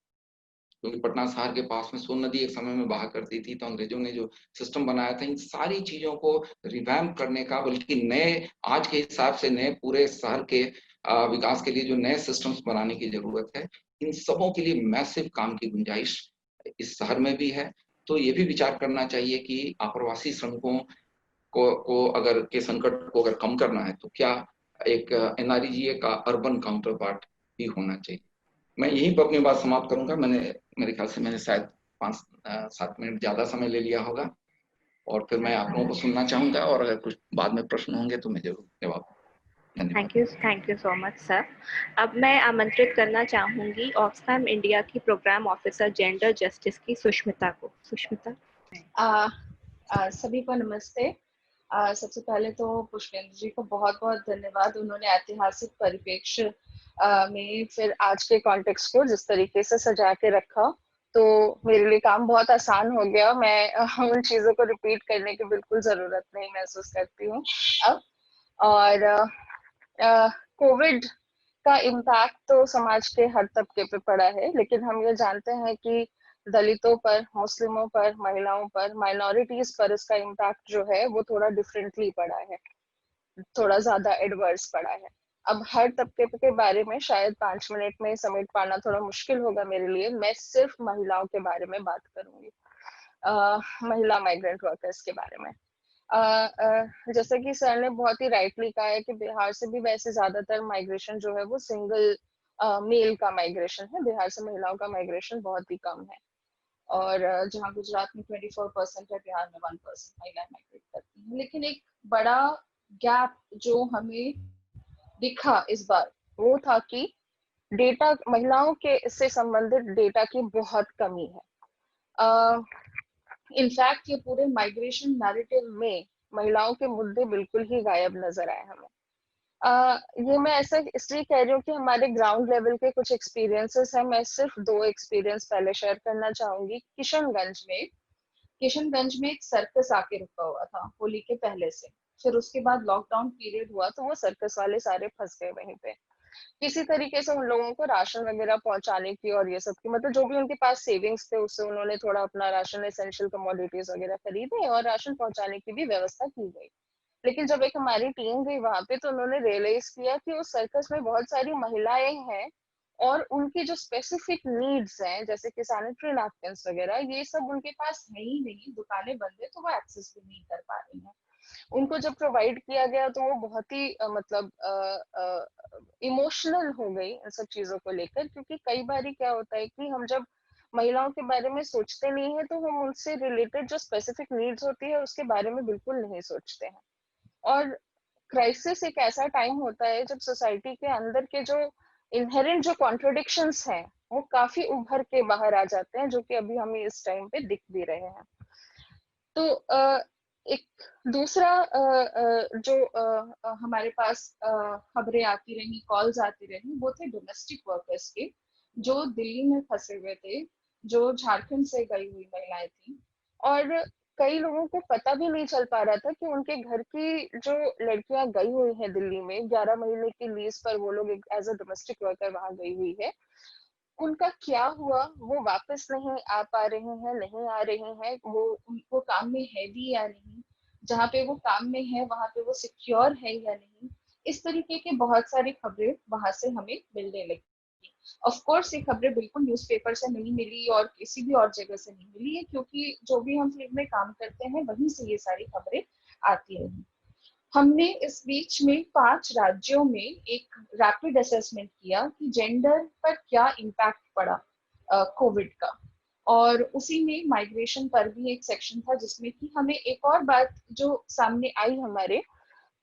क्योंकि पटना शहर के पास में सोन नदी एक समय में बहा करती थी, तो अंग्रेजों ने जो सिस्टम बनाया था, इन सारी चीजों को रिवैम्प करने का, बल्कि नए आज के हिसाब से नए पूरे शहर के विकास के लिए जो नए सिस्टम्स बनाने की जरूरत है, इन सबों के लिए मैसिव काम की गुंजाइश इस शहर में भी है। तो ये भी विचार करना चाहिए कि आप्रवासी श्रमिकों को अगर के संकट को अगर कम करना है, तो क्या एक एनआरईजीए का अर्बन काउंटर पार्ट भी होना चाहिए। मैं यहीं पर अपनी बात समाप्त करूंगा। मेरे ख्याल से मैंने शायद 5-7 मिनट ज्यादा समय ले लिया होगा, और फिर मैं आप लोगों को सुनना चाहूंगा, और अगर कुछ बाद में प्रश्न होंगे तो मैं जरूर जवाब। धन्यवाद। Thank you so much sir. अब मैं आमंत्रित करना चाहूंगी ऑक्सफैम इंडिया की प्रोग्राम ऑफिसर जेंडर जस्टिस की सुष्मिता को। सुष्मिता। सभी को नमस्ते। सबसे पहले तो पुष्पेंद्र जी को बहुत बहुत धन्यवाद, उन्होंने ऐतिहासिक परिप्रेक्ष्य में फिर आज के कॉन्टेक्स्ट को जिस तरीके से सजा के रखा, तो मेरे लिए काम बहुत आसान हो गया। मैं उन चीजों को रिपीट करने की बिल्कुल जरूरत नहीं महसूस करती हूँ अब। और कोविड का इम्पैक्ट तो समाज के हर तबके पे पड़ा है, लेकिन हम ये जानते हैं कि दलितों पर, मुस्लिमों पर, महिलाओं पर, माइनॉरिटीज पर इसका इम्पैक्ट जो है वो थोड़ा डिफरेंटली पड़ा है, थोड़ा ज्यादा एडवर्स पड़ा है। अब हर तबके के बारे में शायद 5 मिनट में समेट पाना थोड़ा मुश्किल होगा मेरे लिए। मैं सिर्फ महिलाओं के बारे में बात करूंगी, महिला माइग्रेंट वर्कर्स के बारे में। जैसे कि सर ने बहुत ही राइटली कहा है कि बिहार से भी वैसे ज्यादातर माइग्रेशन जो है वो सिंगल मेल का माइग्रेशन है। बिहार से महिलाओं का माइग्रेशन बहुत ही कम है, और जहाँ गुजरात में 24% है, बिहार में 1% महिलाएं माइग्रेट करती हैं। लेकिन एक बड़ा गैप जो हमें दिखा इस बार वो था कि डेटा, महिलाओं के इससे संबंधित डेटा की बहुत कमी है। इनफैक्ट ये पूरे माइग्रेशन नैरेटिव में महिलाओं के मुद्दे बिल्कुल ही गायब नजर आए हमें। ये मैं ऐसा इसलिए कह रही हूँ कि हमारे ग्राउंड लेवल के कुछ एक्सपीरियंसेस हैं। मैं सिर्फ 2 एक्सपीरियंस पहले शेयर करना चाहूंगी। किशनगंज में एक सर्कस आके रुका हुआ था होली के पहले से। फिर उसके बाद लॉकडाउन पीरियड हुआ तो वो सर्कस वाले सारे फंस गए वहीं पे। किसी तरीके से उन लोगों को राशन वगैरह पहुंचाने की और ये सब की, मतलब जो भी उनके पास सेविंग्स थे उससे उन्होंने थोड़ा अपना राशन, एसेंशियल कमोडिटीज वगैरह खरीदे और राशन पहुंचाने की भी व्यवस्था की गई। लेकिन जब एक हमारी टीम गई वहां पे तो उन्होंने रियलाइज किया कि उस सर्कस में बहुत सारी महिलाएं हैं और उनकी जो स्पेसिफिक नीड्स हैं, जैसे कि सैनिटरी नैपकिन्स वगैरह, ये सब उनके पास है ही नहीं। दुकानें बंद है तो वो एक्सेस भी नहीं कर पा रही हैं। उनको जब प्रोवाइड किया गया तो वो बहुत ही मतलब इमोशनल हो गई इन सब चीजों को लेकर, क्योंकि कई बार क्या होता है कि हम जब महिलाओं के बारे में सोचते नहीं है तो हम उनसे रिलेटेड जो स्पेसिफिक नीड्स होती है उसके बारे में बिल्कुल नहीं सोचते हैं। और क्राइसिस एक ऐसा टाइम होता है जब सोसाइटी के अंदर के जो इनहेरेंट जो कॉन्ट्रोडिक्शंस हैं वो काफी उभर के बाहर आ जाते हैं, जो कि अभी हमें इस टाइम पे दिख भी रहे हैं। तो एक दूसरा जो हमारे पास खबरें आती रही, कॉल्स आती रही, वो थे डोमेस्टिक वर्कर्स के, जो दिल्ली में फंसे हुए थे, जो झारखंड से गई हुई महिलाएं थी। और कई लोगों को पता भी नहीं चल पा रहा था कि उनके घर की जो लड़कियां गई हुई हैं दिल्ली में 11 महीने की लीज पर, वो लोग एज अ डोमेस्टिक वर्कर वहां गई हुई है, उनका क्या हुआ, वो वापस नहीं आ पा रहे हैं, नहीं आ रहे हैं, वो उनको काम में है भी या नहीं, जहाँ पे वो काम में है वहां पे वो सिक्योर है या नहीं। इस तरीके के बहुत सारी खबरें वहां से हमें मिलने लगी। ऑफ कोर्स ये खबरें बिल्कुल न्यूज़पेपर से नहीं मिली और किसी भी और जगह से नहीं मिली है, क्योंकि जो भी हम फील्ड में काम करते हैं वहीं से ये सारी खबरें आती रही। हमने इस बीच में 5 राज्यों में एक रैपिड असेसमेंट किया कि जेंडर पर क्या इम्पैक्ट पड़ा कोविड का, और उसी में माइग्रेशन पर भी एक सेक्शन था, जिसमें कि हमें एक और बात जो सामने आई हमारे,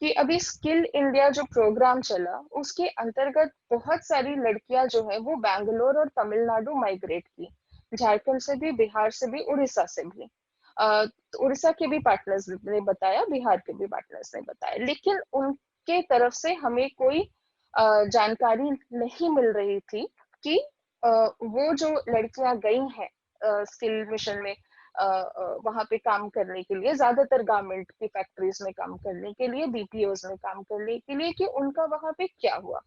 कि अभी स्किल इंडिया जो प्रोग्राम चला उसके अंतर्गत बहुत सारी लड़कियां जो है वो बैंगलोर और तमिलनाडु माइग्रेट की, झारखंड से भी, बिहार से भी, उड़ीसा से भी। तो उड़ीसा के भी पार्टनर्स ने बताया, बिहार के भी पार्टनर्स ने बताया, लेकिन उनके तरफ से हमें कोई जानकारी नहीं मिल रही थी कि वो जो लड़कियां गई हैं स्किल मिशन में वहां पे काम करने के लिए, ज्यादातर गारमेंट की फैक्ट्रीज में काम करने के लिए, बीपीओज में काम करने के लिए, कि उनका वहां पे क्या हुआ।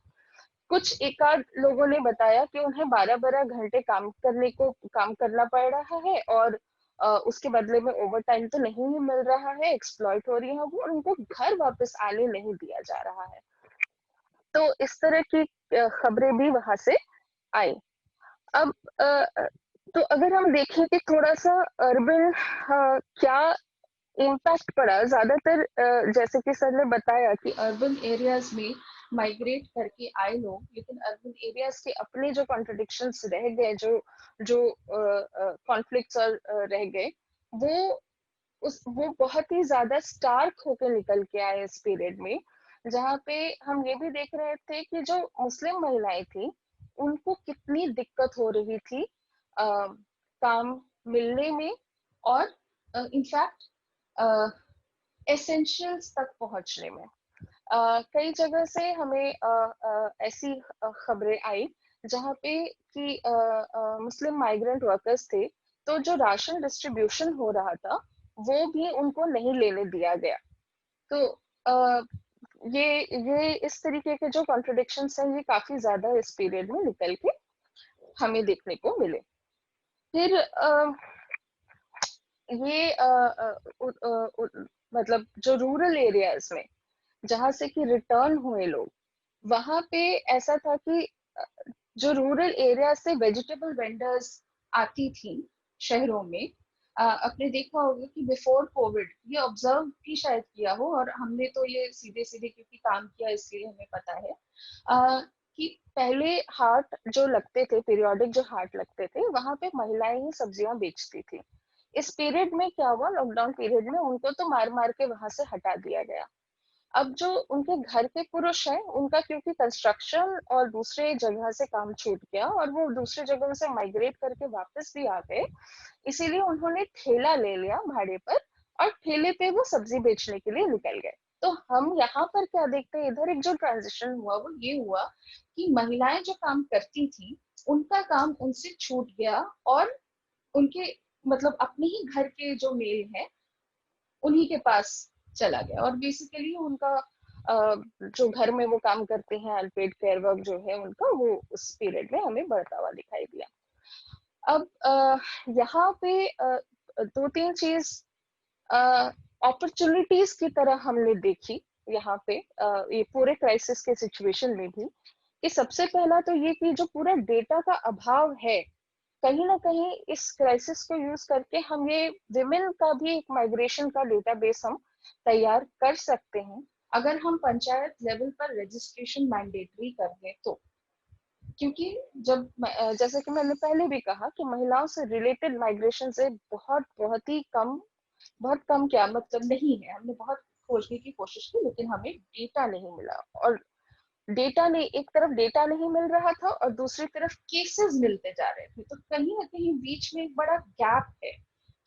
कुछ एक आध लोगों ने बताया कि उन्हें 12-12 घंटे काम करना पड़ रहा है, और उसके बदले में ओवर टाइम तो नहीं ही मिल रहा है, एक्सप्लॉइट हो रही है वो, उनको घर वापस आने नहीं दिया जा रहा है। तो इस तरह की खबरें भी वहां से आई। अब तो अगर हम देखें कि थोड़ा सा अर्बन क्या इम्पैक्ट पड़ा, ज्यादातर जैसे कि सर ने बताया कि अर्बन एरियाज में माइग्रेट करके आए लोग, लेकिन अर्बन एरियाज के अपने जो कॉन्ट्रडिक्शंस रह गए, जो जो कॉन्फ्लिक्ट्स और रह गए, वो वो बहुत ही ज्यादा स्टार्क होकर निकल के आए इस पीरियड में, जहाँ पे हम ये भी देख रहे थे कि जो मुस्लिम महिलाएं थी उनको कितनी दिक्कत हो रही थी काम मिलने में, और इनफैक्ट एसेंशियल्स तक पहुंचने में। कई जगह से हमें ऐसी खबरें आई जहाँ पे कि मुस्लिम माइग्रेंट वर्कर्स थे, तो जो राशन डिस्ट्रीब्यूशन हो रहा था वो भी उनको नहीं लेने दिया गया। तो ये इस तरीके के जो कॉन्ट्रडिक्शंस हैं ये काफी ज्यादा इस पीरियड में निकल के हमें देखने को मिले। फिर ये मतलब जो रूरल एरियाज में जहां से कि रिटर्न हुए लोग, वहां पे ऐसा था कि जो रूरल एरिया से वेजिटेबल वेंडर्स आती थी शहरों में, आपने देखा होगा कि बिफोर कोविड ये ऑब्जर्व भी शायद किया हो, और हमने तो ये सीधे सीधे क्योंकि काम किया इसलिए हमें पता है कि पहले हाट जो लगते थे, पीरियोडिक जो हाट लगते थे, वहां पे महिलाएं ही सब्जियां बेचती थी। इस पीरियड में क्या हुआ, लॉकडाउन पीरियड में उनको तो मार मार के वहां से हटा दिया गया। अब जो उनके घर के पुरुष हैं उनका क्योंकि कंस्ट्रक्शन और दूसरे जगह से काम छूट गया और वो दूसरे जगह से माइग्रेट करके वापस भी आ गए, इसीलिए उन्होंने ठेला ले लिया भाड़े पर और ठेले पे वो सब्जी बेचने के लिए निकल गए। तो हम यहाँ पर क्या देखते हैं, इधर एक जो ट्रांजिशन हुआ वो ये हुआ कि महिलाएं जो काम करती थी उनका काम उनसे छूट गया, और उनके मतलब अपने ही घर के जो मेल हैं उन्हीं के पास चला गया, और बेसिकली उनका जो घर में वो काम करते हैं अनपेड केयर वर्क जो है उनका, वो उस पीरियड में हमें बढ़ता हुआ दिखाई दिया। अब यहाँ पे 2-3 चीज अपॉर्चुनिटीज की तरह हमने देखी यहाँ पे ये पूरे क्राइसिस के सिचुएशन में भी, कि सबसे पहला तो ये कि जो पूरा डेटा का अभाव है, कहीं ना कहीं इस क्राइसिस को यूज करके हम ये विमेन का भी एक माइग्रेशन का डेटाबेस हम तैयार कर सकते हैं अगर हम पंचायत लेवल पर रजिस्ट्रेशन मैंडेटरी कर दें तो। क्योंकि जैसे कि मैंने पहले भी कहा कि महिलाओं से रिलेटेड माइग्रेशन से बहुत कम क्या मतलब नहीं है, हमने बहुत खोजने की कोशिश की लेकिन हमें डेटा नहीं मिला। और डेटा नहीं, एक तरफ डेटा नहीं मिल रहा था और दूसरी तरफ केसेस मिलते जा रहे थे, तो कहीं ना कहीं बीच में एक बड़ा गैप है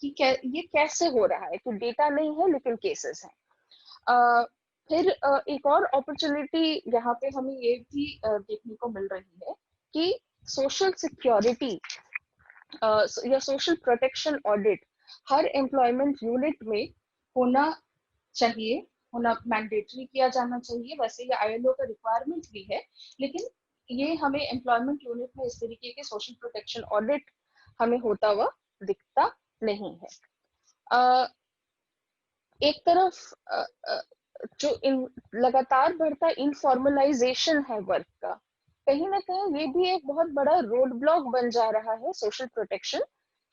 कि ये कैसे हो रहा है कि डेटा नहीं है लेकिन केसेस हैं। फिर एक और अपॉर्चुनिटी यहाँ पे हमें ये भी देखने को मिल रही है कि सोशल सिक्योरिटी या सोशल प्रोटेक्शन ऑडिट हर एम्प्लॉयमेंट यूनिट में होना चाहिए, होना मैंडेटरी किया जाना चाहिए। वैसे ये ILO का रिक्वायरमेंट भी है, लेकिन ये हमें एम्प्लॉयमेंट यूनिट में इस तरीके के सोशल प्रोटेक्शन ऑडिट हमें होता हुआ दिखता नहीं है। एक तरफ जो लगातार बढ़ता इनफॉर्मलाइजेशन है वर्क का, कहीं ना कहीं ये भी एक बहुत बड़ा रोड ब्लॉक बन जा रहा है सोशल प्रोटेक्शन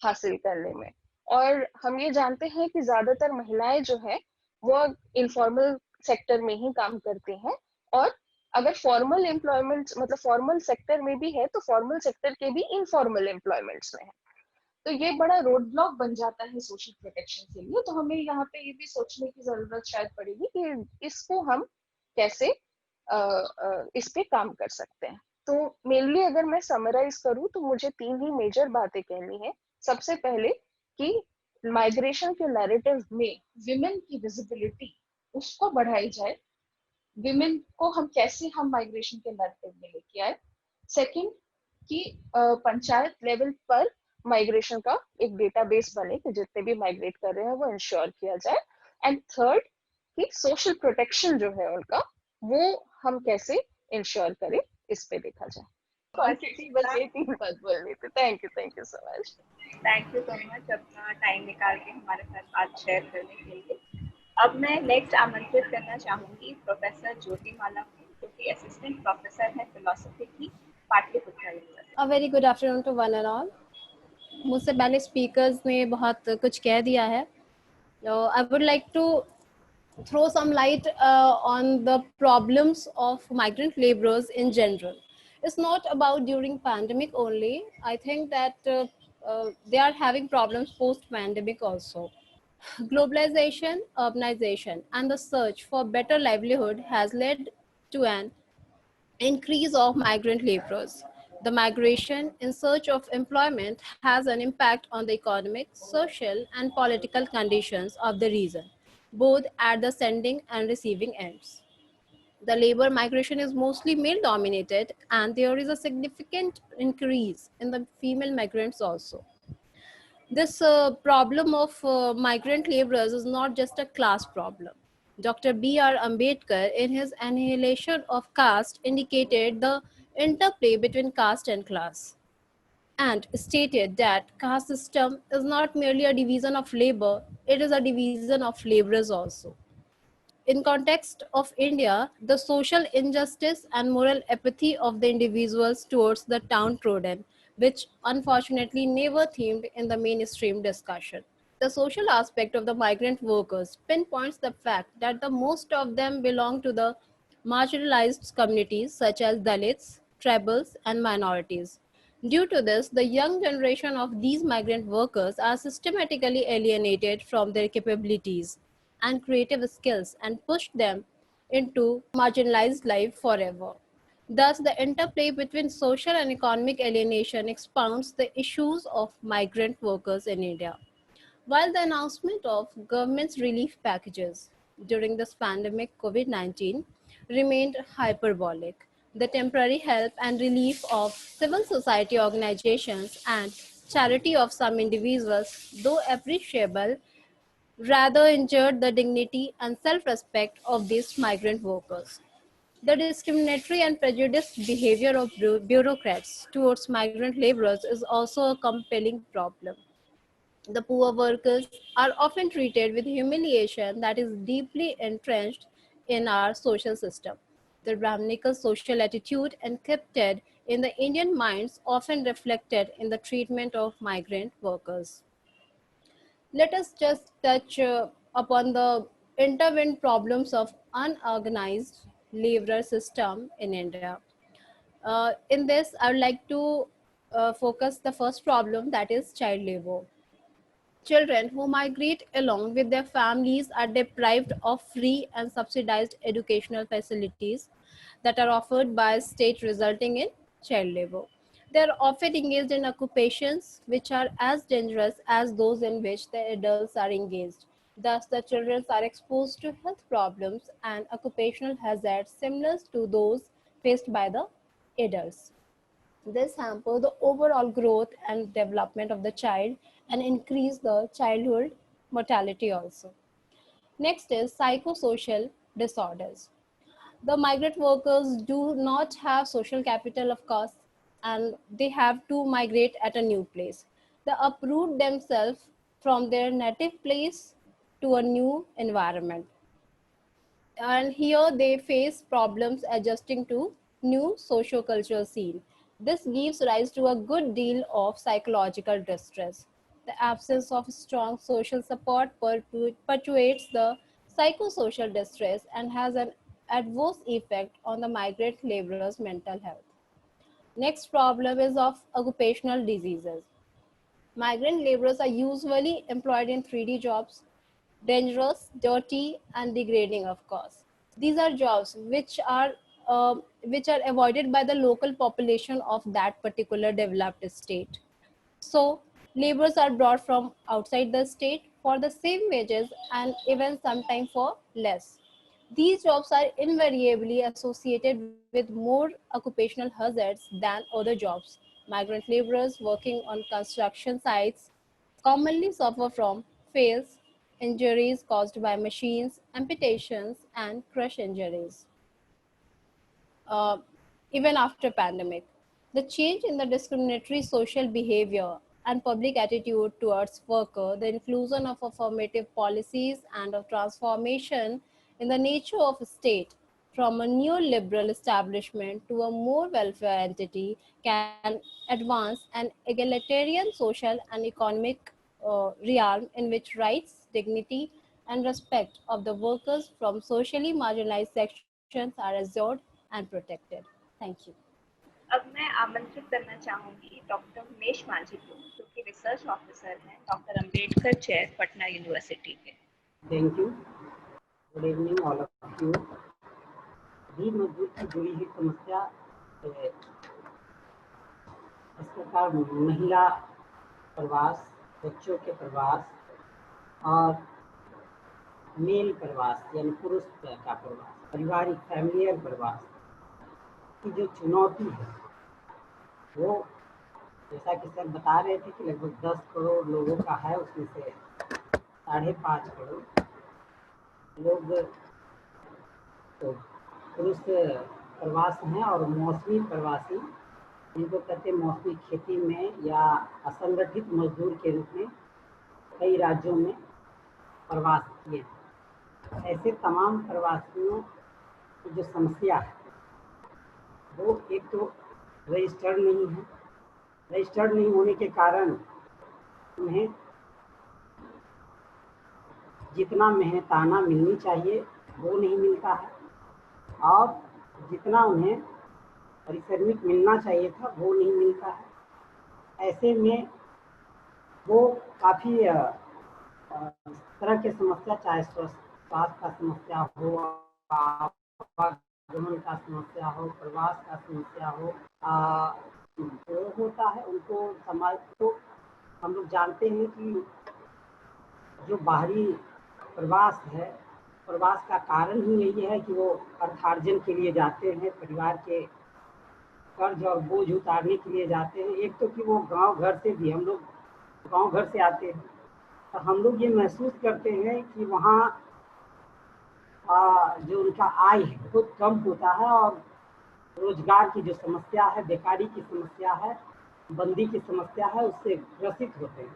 हासिल करने में। और हम ये जानते हैं कि ज्यादातर महिलाएं जो है वो इनफॉर्मल सेक्टर में ही काम करती हैं, और अगर फॉर्मल एम्प्लॉयमेंट मतलब फॉर्मल सेक्टर में भी है तो फॉर्मल सेक्टर के भी इनफॉर्मल एम्प्लॉयमेंट्स में है। तो ये बड़ा रोड ब्लॉक बन जाता है सोशल प्रोटेक्शन के लिए। तो हमें यहाँ पे ये भी सोचने की जरूरत शायद पड़ेगी कि इसको हम कैसे इस पे काम कर सकते हैं। तो मेनली अगर मैं समराइज करूँ तो मुझे 3 ही मेजर बातें कहनी है। सबसे पहले कि माइग्रेशन के नैरेटिव में विमेन की विजिबिलिटी उसको बढ़ाई जाए, विमेन को हम माइग्रेशन के नैरेटिव में लेके आए। सेकंड कि पंचायत लेवल पर माइग्रेशन का एक डेटाबेस बने कि जितने भी माइग्रेट कर रहे हैं वो इंश्योर किया जाए। एंड थर्ड कि सोशल प्रोटेक्शन जो है उनका वो हम कैसे इंश्योर करें, इस पे देखा जाए। क्वांटिटी बस ये 3 बात बोलनी थी। Thank you so much. Thank you so much अपना टाइम निकाल के हमारे साथ बात शेयर करने के लिए। अब मैं नेक्स्ट आमंत्रित करना चाहूंगी प्रोफेसर ज्योतिमाला को, जो कि असिस्टेंट प्रोफेसर है फिलोसफी की Pataliputra University. A very good afternoon to one and all. मुझसे पहले स्पीकर्स ने बहुत कुछ कह दिया है। I would like to throw some light on the problems of migrant laborers in general. It's not about during pandemic only. I think that they are having problems post-pandemic also. Globalization, urbanization, and the search for better livelihood has led to an increase of migrant laborers. The migration in search of employment has an impact on the economic, social, and political conditions of the region, both at the sending and receiving ends. The labor migration is mostly male dominated, and there is a significant increase in the female migrants also. This problem of migrant laborers is not just a class problem. Dr. B.R. Ambedkar, in his Annihilation of Caste, indicated the interplay between caste and class, and stated that caste system is not merely a division of labor, it is a division of laborers also. In context of India, the social injustice and moral apathy of the individuals towards the downtrodden, which unfortunately never themed in the mainstream discussion. The social aspect of the migrant workers pinpoints the fact that the most of them belong to the marginalized communities such as Dalits, tribals, and minorities. Due to this, the young generation of these migrant workers are systematically alienated from their capabilities and creative skills and pushed them into marginalized life forever. Thus, the interplay between social and economic alienation expounds the issues of migrant workers in India. While the announcement of government's relief packages during this pandemic COVID-19 remained hyperbolic, the temporary help and relief of civil society organizations and charity of some individuals, though appreciable, rather injured the dignity and self-respect of these migrant workers. The discriminatory and prejudiced behavior of bureaucrats towards migrant laborers is also a compelling problem. The poor workers are often treated with humiliation that is deeply entrenched in our social system. The Brahminical social attitude encrypted in the Indian minds often reflected in the treatment of migrant workers. Let us just touch upon the intertwined problems of unorganized labor system in India. In this, I would like to focus the first problem, that is child labor. Children who migrate along with their families are deprived of free and subsidized educational facilities that are offered by state, resulting in child labor. They are often engaged in occupations which are as dangerous as those in which the adults are engaged. Thus, the children are exposed to health problems and occupational hazards similar to those faced by the adults. This hamper the overall growth and development of the child and increase the childhood mortality also. Next is psychosocial disorders. The migrant workers do not have social capital, of course, and they have to migrate at a new place. They uproot themselves from their native place to a new environment, and here they face problems adjusting to new socio-cultural scene. This gives rise to a good deal of psychological distress. The absence of strong social support perpetuates the psychosocial distress and has an adverse effect on the migrant laborers' mental health. Next problem is of occupational diseases. Migrant laborers are usually employed in 3D jobs, dangerous, dirty, and degrading, of course. These are jobs which are avoided by the local population of that particular developed state. So, laborers are brought from outside the state for the same wages and even sometimes for less. These jobs are invariably associated with more occupational hazards than other jobs. Migrant laborers working on construction sites commonly suffer from falls, injuries caused by machines, amputations, and crush injuries. uh, Even after pandemic. The change in the discriminatory social behavior and public attitude towards worker, the inclusion of affirmative policies and of transformation in the nature of a state from a neoliberal establishment to a more welfare entity can advance an egalitarian social and economic realm in which rights, dignity, and respect of the workers from socially marginalized sections are assured and protected. Thank you. अब मैं आमंत्रित करना चाहूंगी doctor Umesh माझी को, जो कि research officer हैं doctor Ambedkar chair, Patna university के। Thank you. Good evening all of you. भी मजदूर की जुड़ी हुई समस्या इस प्रकार महिला प्रवास, बच्चों के प्रवास और मेल प्रवास यानी पुरुष का प्रवास, पारिवारिक फैमिलियर प्रवास की जो चुनौती है वो जैसा कि सर बता रहे थे कि लगभग 10 करोड़ लोगों का है, उसमें से 5.5 करोड़ लोग तो पुरुष प्रवास हैं और मौसमी प्रवासी, जिनको कहते हैं मौसमी खेती में या असंगठित मजदूर के रूप में कई राज्यों में प्रवास किए। ऐसे तमाम प्रवासियों की जो समस्या है वो एक तो रजिस्टर्ड नहीं है। रजिस्टर्ड नहीं होने के कारण उन्हें जितना मेहनताना मिलनी चाहिए वो नहीं मिलता है और जितना उन्हें पारिश्रमिक मिलना चाहिए था वो नहीं मिलता है। ऐसे में वो काफ़ी तरह के समस्या, चाहे स्वास्थ्य का समस्या हो, आवागमन का समस्या हो, प्रवास का समस्या हो, वो होता है। उनको समाज को हम लोग जानते हैं कि जो बाहरी प्रवास है, प्रवास का कारण ही यही है कि वो अर्थार्जन के लिए जाते हैं, परिवार के कर्ज और बोझ उतारने के लिए जाते हैं। एक तो कि वो गांव घर से भी, हम लोग गांव घर से आते हैं तो हम लोग ये महसूस करते हैं कि वहाँ जो उनका आय है बहुत कम होता है और रोजगार की जो समस्या है, बेकारी की समस्या है, बंदी की समस्या है, उससे ग्रसित होते हैं।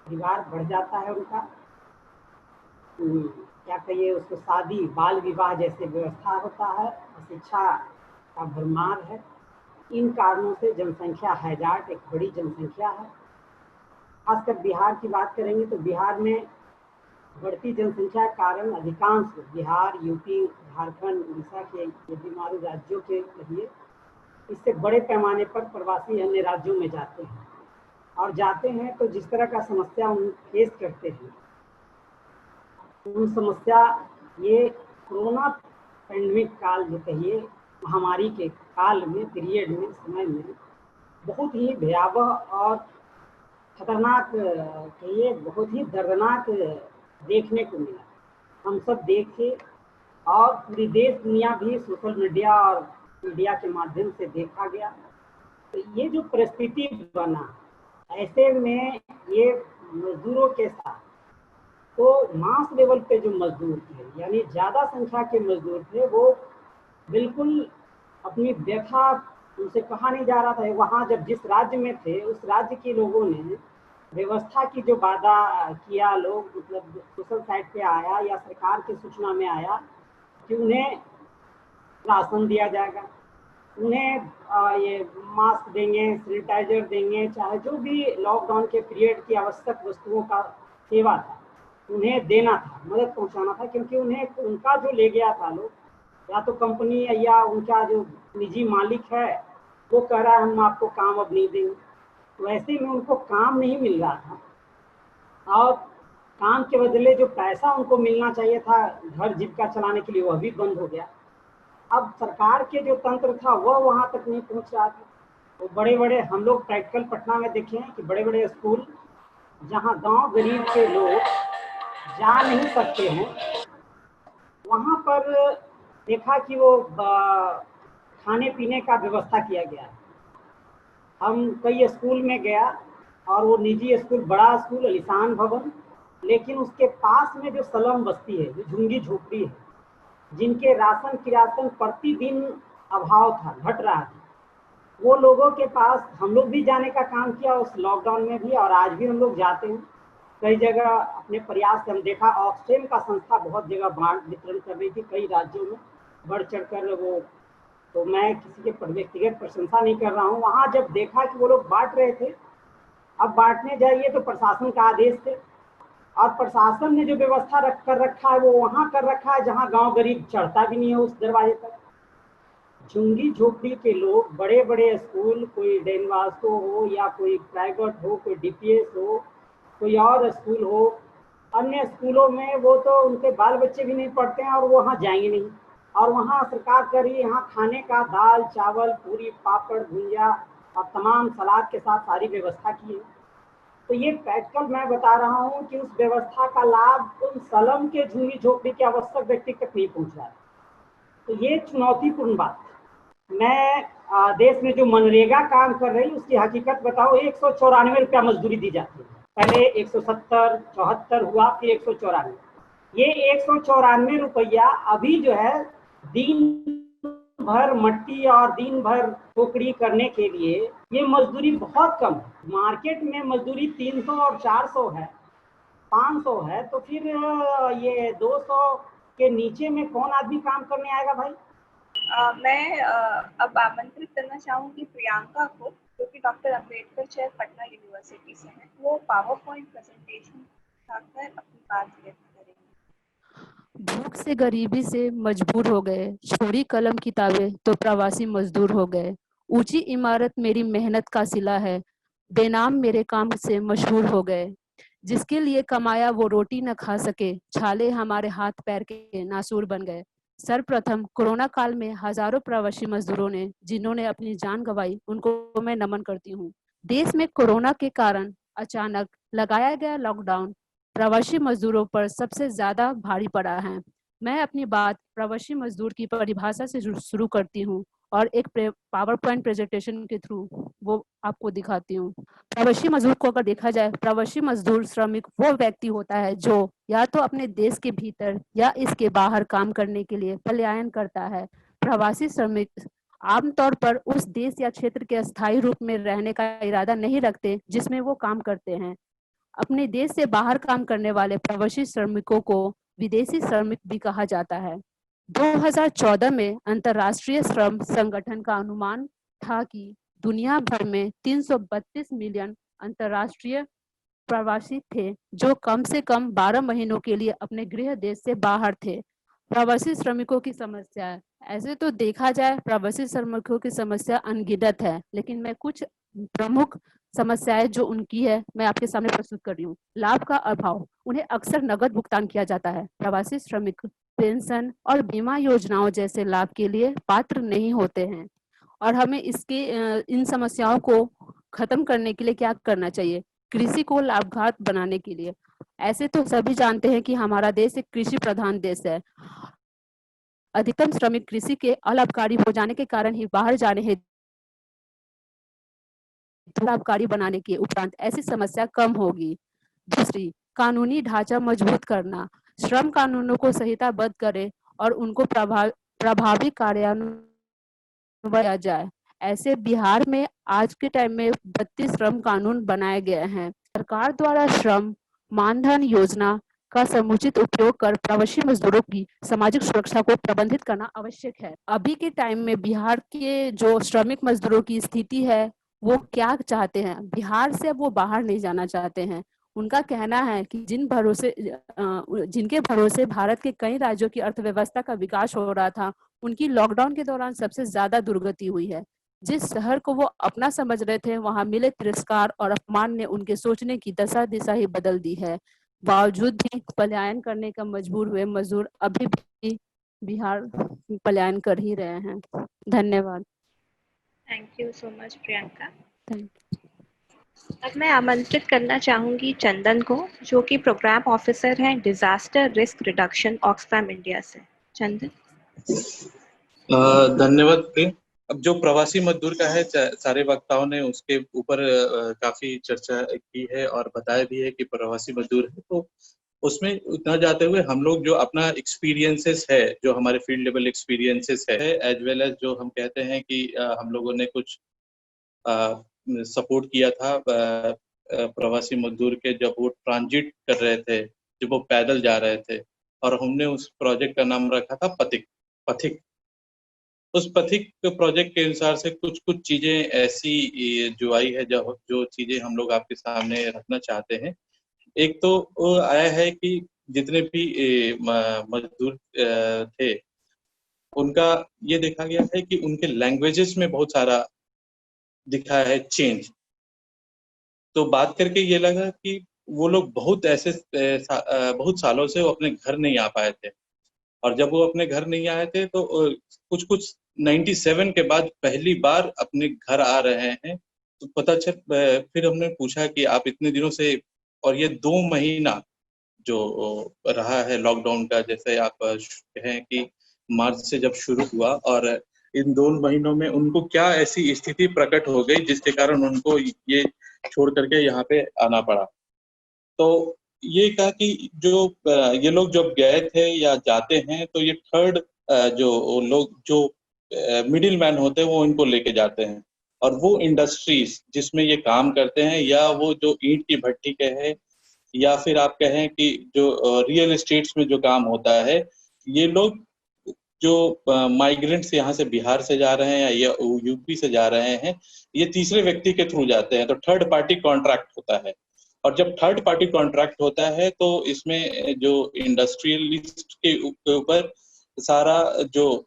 परिवार बढ़ जाता है उनका, क्या कहिए उसको, शादी बाल विवाह जैसे व्यवस्था होता है, शिक्षा का भरमार है। इन कारणों से जनसंख्या हैजार्ड, एक बड़ी जनसंख्या है। खासकर बिहार की बात करेंगे तो बिहार में बढ़ती जनसंख्या के कारण अधिकांश बिहार, यूपी, झारखंड, उड़ीसा के यदि हमारे राज्यों के कहिए, इससे बड़े पैमाने पर प्रवासी अन्य राज्यों में जाते हैं और जाते हैं तो जिस तरह का समस्या उन फेस करते हैं, उन समस्या ये कोरोना पैंडमिक काल जो कहिए, महामारी के काल में, पीरियड में, समय में बहुत ही भयावह और खतरनाक कहिए, बहुत ही दर्दनाक देखने को मिला। हम सब देखे और पूरी देश दुनिया भी सोशल मीडिया और मीडिया के माध्यम से देखा गया। तो ये जो परिस्थिति बना, ऐसे में ये मजदूरों के साथ तो मास लेवल पे जो मजदूर थे, यानी ज़्यादा संख्या के मजदूर थे, वो बिल्कुल अपनी व्यथा उनसे कहा नहीं जा रहा था। वहाँ जब जिस राज्य में थे, उस राज्य के लोगों ने व्यवस्था की जो वादा किया, लोग मतलब सोशल साइट पे आया या सरकार की सूचना में आया कि उन्हें राशन दिया जाएगा, उन्हें ये मास्क देंगे, सैनिटाइजर देंगे, चाहे जो भी लॉकडाउन के पीरियड की आवश्यक वस्तुओं का सेवा था उन्हें देना था, मदद पहुंचाना था। क्योंकि उन्हें उनका जो ले गया था लोग, या तो कंपनी या उनका जो निजी मालिक है वो कह रहा है हम आपको काम अब नहीं देंगे। तो ऐसे में उनको काम नहीं मिल रहा था और काम के बदले जो पैसा उनको मिलना चाहिए था घर जीविका चलाने के लिए, वह भी बंद हो गया। अब सरकार के जो तंत्र था वह वहाँ तक नहीं पहुँच रहा था। तो बड़े बड़े हम लोग प्रैक्टिकल पटना में देखे हैं कि बड़े बड़े स्कूल जहाँ गांव गरीब के लोग जा नहीं सकते हैं, वहाँ पर देखा कि वो खाने पीने का व्यवस्था किया गया। हम कई स्कूल में गया और वो निजी स्कूल, बड़ा स्कूल, अलीशान भवन, लेकिन उसके पास में जो स्लम बस्ती है, जो झुंगी झोपड़ी है, जिनके राशन किरासन प्रतिदिन अभाव था, घट रहा था, वो लोगों के पास हम लोग भी जाने का काम किया उस लॉकडाउन में भी, और आज भी हम लोग जाते हैं। कई जगह अपने प्रयास से हम देखा, ऑक्सीजन का संस्था बहुत जगह बांट वितरण कर रही थी कई राज्यों में, बढ़ चढ़ कर वो, तो मैं किसी के व्यक्तिगत प्रशंसा नहीं कर रहा हूँ। वहाँ जब देखा कि वो लोग बांट रहे थे, अब बांटने जाइए तो प्रशासन का आदेश थे, और प्रशासन ने जो व्यवस्था कर रखा है वो वहाँ कर रखा है जहाँ गांव गरीब चढ़ता भी नहीं है उस दरवाजे तक। झुंगी झोपड़ी के लोग बड़े बड़े स्कूल, कोई डेनवास्को हो या कोई प्राइवेट हो, कोई डीपीएस हो, कोई और स्कूल हो, अन्य स्कूलों में वो तो उनके बाल बच्चे भी नहीं पढ़ते हैं और वो वहाँ जाएंगे नहीं। और वहाँ सरकार कर रही है यहाँ खाने का दाल चावल पूरी पापड़ भुंजिया और तमाम सलाद के साथ सारी व्यवस्था की है। तो ये प्रैक्टिकल मैं बता रहा हूँ कि उस व्यवस्था का लाभ उन स्लम के झुंगी झोपड़ी के आवश्यक व्यक्ति तक नहीं पहुँच रहा है। तो ये चुनौतीपूर्ण बात। मैं देश में जो मनरेगा काम कर रही उसकी हकीकत बताओ, 194 रुपया मजदूरी दी जाती है। पहले 170, 74 हुआ, फिर 194। ये 194 रुपया अभी जो है दिन भर मट्टी और दिन भर टोकरी करने के लिए ये मजदूरी बहुत कम है। मार्केट में मजदूरी 300 और 400 है, 500 है, तो फिर ये 200 के नीचे में कौन आदमी काम करने आएगा भाई। मैं अब आमंत्रित करना चाहूंगी प्रियंका को, जो कि doctor Ambedkar chair Patna university से हैं। वो पावर पॉइंट प्रेजेंटेशन दिखाकर अपनी बात व्यक्त करेंगे। भूख से गरीबी से मजबूर हो गए, छोड़ी कलम किताबें तो प्रवासी मजदूर हो गए। ऊंची इमारत मेरी मेहनत का सिला है, बेनाम मेरे काम से मशहूर हो गए। जिसके लिए कमाया वो रोटी न खा सके, छाले हमारे हाथ पैर के नासूर बन गए। सर्वप्रथम कोरोना काल में हजारों प्रवासी मजदूरों ने जिन्होंने अपनी जान गंवाई, उनको मैं नमन करती हूँ। देश में कोरोना के कारण अचानक लगाया गया लॉकडाउन प्रवासी मजदूरों पर सबसे ज्यादा भारी पड़ा है। मैं अपनी बात प्रवासी मजदूर की परिभाषा से शुरू करती हूँ और एक पावर पॉइंट प्रेजेंटेशन के थ्रू वो आपको दिखाती हूँ। प्रवासी मजदूर को अगर देखा जाए, प्रवासी मजदूर श्रमिक वो व्यक्ति होता है जो या तो अपने देश के भीतर या इसके बाहर काम करने के लिए पलायन करता है। प्रवासी श्रमिक आमतौर पर उस देश या क्षेत्र के अस्थायी रूप में रहने का इरादा नहीं रखते जिसमें वो काम करते हैं। अपने देश से बाहर काम करने वाले प्रवासी श्रमिकों को विदेशी श्रमिक भी कहा जाता है। 2014 में अंतर्राष्ट्रीय श्रम संगठन का अनुमान था कि दुनिया भर में 332 मिलियन अंतर्राष्ट्रीय प्रवासी थे जो कम से कम 12 महीनों के लिए अपने गृह देश से बाहर थे। प्रवासी श्रमिकों की समस्या है। ऐसे तो देखा जाए प्रवासी श्रमिकों की समस्या अनगिनत है, लेकिन मैं कुछ प्रमुख समस्याएं जो उनकी है मैं आपके सामने प्रस्तुत कर रही हूँ। लाभ का अभाव, उन्हें अक्सर नगद भुगतान किया जाता है। प्रवासी श्रमिक पेंशन और बीमा योजनाओं जैसे लाभ के लिए पात्र नहीं होते हैं। और हमें इन समस्याओं को खत्म करने के लिए क्या करना चाहिए? कृषि को लाभदायक बनाने के लिए, ऐसे तो सभी जानते हैं कि हमारा देश एक कृषि प्रधान देश है। अधिकतम श्रमिक कृषि के अलाभकारी हो जाने के कारण ही बाहर जाने हेतु लाभकारी बनाने के उपरांत ऐसी समस्या कम होगी। दूसरी, कानूनी ढांचा मजबूत करना। श्रम कानूनों को संहिताबद्ध करें और उनको प्रभावी कार्यान्वयन जाए। ऐसे बिहार में आज के टाइम में 32 श्रम कानून बनाए गए हैं। सरकार द्वारा श्रम मानधन योजना का समुचित उपयोग कर प्रवासी मजदूरों की सामाजिक सुरक्षा को प्रबंधित करना आवश्यक है। अभी के टाइम में बिहार के जो श्रमिक मजदूरों की स्थिति है, वो क्या चाहते हैं? बिहार से अब वो बाहर नहीं जाना चाहते हैं। उनका कहना है कि जिनके भरोसे भारत के कई राज्यों की अर्थव्यवस्था का विकास हो रहा था, उनकी लॉकडाउन के दौरान सबसे ज्यादा दुर्गति हुई है। जिस शहर को वो अपना समझ रहे थे, वहां मिले तिरस्कार और अपमान ने उनके सोचने की दशा दिशा ही बदल दी है। बावजूद भी पलायन करने का मजबूर हुए मजदूर अभी भी बिहार पलायन कर ही रहे हैं। धन्यवाद। Thank you so much Priyanka. Thank अब मैं आमंत्रित करना चाहूंगी चंदन को, जो कि प्रोग्राम ऑफिसर हैं disaster risk reduction Oxfam India से। चंदन। धन्यवाद प्रिय। अब जो प्रवासी मजदूर का है, सारे वक्ताओं ने उसके ऊपर काफी चर्चा की है और बताया भी है कि प्रवासी मजदूर है। तो उसमें उतना जाते हुए हम लोग जो अपना एक्सपीरियंसेस है, जो हमारे फील्ड लेवल एक्सपीरियंसेस है, एज वेल एज जो हम कहते हैं कि हम लोगों ने कुछ सपोर्ट किया था प्रवासी मजदूर के, जब वो ट्रांजिट कर रहे थे, जब वो पैदल जा रहे थे, और हमने उस प्रोजेक्ट का नाम रखा था पथिक। उस पथिक प्रोजेक्ट के अनुसार से कुछ चीजें ऐसी जो आई है, जो चीजें हम लोग आपके सामने रखना चाहते हैं। एक तो वो आया है कि जितने भी मजदूर थे, उनका ये देखा गया है कि उनके लैंग्वेजेस में बहुत सारा दिखा है चेंज। तो बात करके ये लगा कि वो लोग बहुत सालों से वो अपने घर नहीं आ पाए थे, और जब वो अपने घर नहीं आए थे तो कुछ 97 के बाद पहली बार अपने घर आ रहे हैं। तो फिर हमने पूछा कि आप इतने दिनों से, और ये 2 महीना जो रहा है लॉकडाउन का, जैसे आप कहें कि मार्च से जब शुरू हुआ, और इन 2 महीनों में उनको क्या ऐसी स्थिति प्रकट हो गई जिसके कारण उनको ये छोड़ करके यहाँ पे आना पड़ा। तो ये कहा कि जो ये लोग जब गए थे या जाते हैं, तो ये थर्ड जो लोग जो मिडिल मैन होते हैं, वो इनको लेके जाते हैं, और वो इंडस्ट्रीज जिसमें ये काम करते हैं, या वो जो ईंट की भट्टी के है, या फिर आप कहें कि जो रियल एस्टेट्स में जो काम होता है, ये लोग जो माइग्रेंट्स यहाँ से बिहार से जा रहे हैं या यूपी से जा रहे हैं, ये तीसरे व्यक्ति के थ्रू जाते हैं, तो थर्ड पार्टी कॉन्ट्रैक्ट होता है। और जब थर्ड पार्टी कॉन्ट्रैक्ट होता है, तो इसमें जो इंडस्ट्रियलिस्ट के ऊपर सारा जो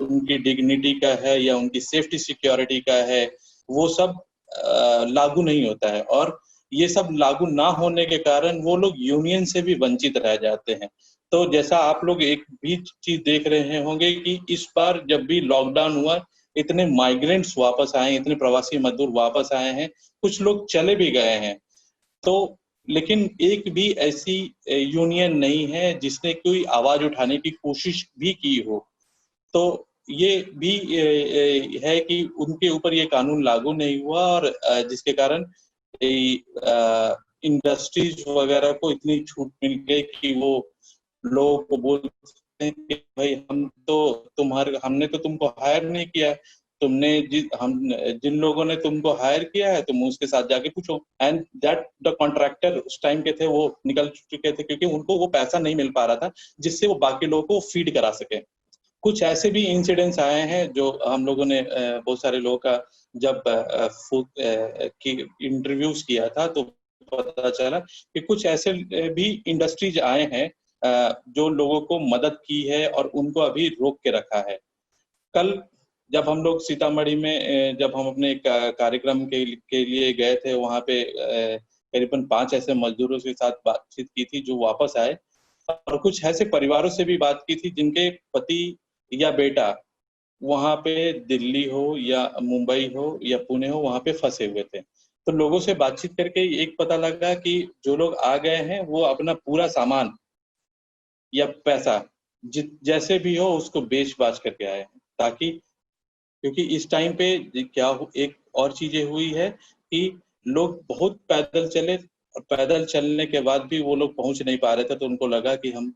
उनकी डिग्निटी का है या उनकी सेफ्टी सिक्योरिटी का है, वो सब लागू नहीं होता है। और ये सब लागू ना होने के कारण वो लोग यूनियन से भी वंचित रह जाते हैं। तो जैसा आप लोग एक भी चीज देख रहे होंगे कि इस बार जब भी लॉकडाउन हुआ, इतने माइग्रेंट्स वापस आए, इतने प्रवासी मजदूर वापस आए हैं, कुछ लोग चले भी गए हैं। तो लेकिन एक भी ऐसी यूनियन नहीं है जिसने कोई आवाज उठाने की कोशिश भी की हो। तो ये भी है कि उनके ऊपर ये कानून लागू नहीं हुआ, और जिसके कारण इंडस्ट्रीज वगैरह को इतनी छूट मिल गई कि वो लोगों को बोलते हैं कि भाई हमने तो तुमको हायर नहीं किया, जिन लोगों ने तुमको हायर किया है तुम उसके साथ जाके पूछो। एंड दैट द कॉन्ट्रैक्टर उस टाइम के थे, वो निकल चुके थे, क्योंकि उनको वो पैसा नहीं मिल पा रहा था जिससे वो बाकी लोगों को फीड करा सके। कुछ ऐसे भी इंसिडेंट्स आए हैं जो हम लोगों ने बहुत सारे लोगों का जब इंटरव्यूज किया था, तो पता चला कि कुछ ऐसे भी इंडस्ट्रीज आए हैं जो लोगों को मदद की है और उनको अभी रोक के रखा है। कल जब हम लोग सीतामढ़ी में जब हम अपने कार्यक्रम के लिए गए थे, वहाँ पे करीबन 5 ऐसे मजदूरों के साथ बातचीत की थी जो वापस आए, और कुछ ऐसे परिवारों से भी बात की थी जिनके पति या बेटा वहाँ पे दिल्ली हो या मुंबई हो या पुणे हो, वहाँ पे फंसे हुए थे। तो लोगों से बातचीत करके एक पता लगा कि जो लोग आ गए हैं वो अपना पूरा सामान या पैसा जैसे भी हो उसको बेच बाच करके आए हैं, ताकि क्योंकि इस टाइम पे क्या एक और चीजें हुई है कि लोग बहुत पैदल चले, और पैदल चलने के बाद भी वो लोग पहुंच नहीं पा रहे थे, तो उनको लगा कि हम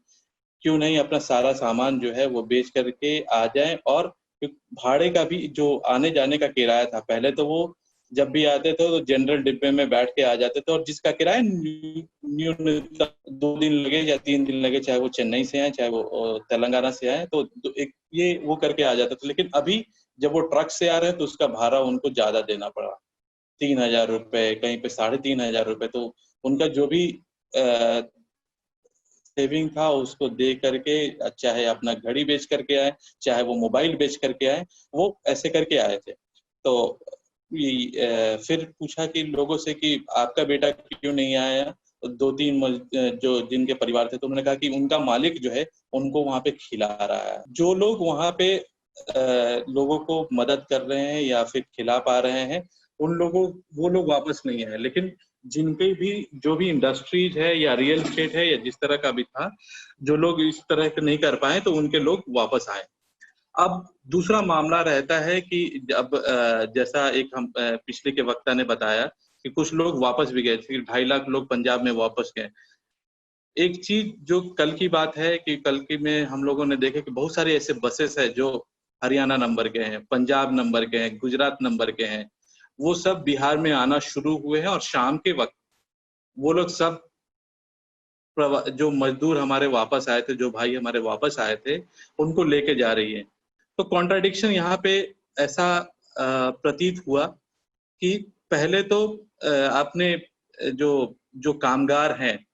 क्यों नहीं अपना सारा सामान जो है वो बेच करके आ जाएं। और भाड़े का भी जो आने जाने का किराया था, पहले तो वो जब भी आते थे तो जनरल डिब्बे में बैठ के आ जाते थे, और जिसका किराया न्यूनतम 2 दिन लगे या 3 दिन लगे, चाहे वो चेन्नई से आए चाहे वो तेलंगाना से आए, तो एक ये वो करके आ जाते थे। लेकिन अभी जब वो ट्रक से आ रहे हैं तो उसका भाड़ा उनको ज्यादा देना पड़ा, 3,000 रुपए, कहीं पे 3,500 रुपए। तो उनका जो भी सेविंग था उसको दे करके, चाहे अपना घड़ी बेच करके आए, चाहे वो मोबाइल बेच करके आए, वो ऐसे करके आए थे। तो फिर पूछा कि लोगों से कि आपका बेटा क्यों नहीं आया, 2-3 जो जिनके परिवार थे, तो उन्होंने कहा कि उनका मालिक जो है उनको वहाँ पे खिला रहा है। जो लोग वहाँ पे लोगों को मदद कर रहे हैं या फिर खिला पा रहे हैं, वो लोग वापस नहीं आए। लेकिन जिनके भी जो भी इंडस्ट्रीज है या रियल एस्टेट है या जिस तरह का भी था, जो लोग इस तरह के नहीं कर पाए तो उनके लोग वापस आए। अब दूसरा मामला रहता है कि अब जैसा एक हम पिछले के वक्ता ने बताया कि कुछ लोग वापस भी गए थे, 2.5 लाख लोग पंजाब में वापस गए। एक चीज जो कल की बात है कि कल की में हम लोगों ने देखे कि बहुत सारे ऐसे बसेस है जो हरियाणा नंबर के हैं, पंजाब नंबर के हैं, गुजरात नंबर के हैं, वो सब बिहार में आना शुरू हुए हैं। और शाम के वक्त वो लोग सब जो मजदूर हमारे वापस आए थे, जो भाई हमारे वापस आए थे, उनको लेके जा रही है। तो कॉन्ट्राडिक्शन यहाँ पे ऐसा प्रतीत हुआ कि पहले तो आपने जो कामगार हैं,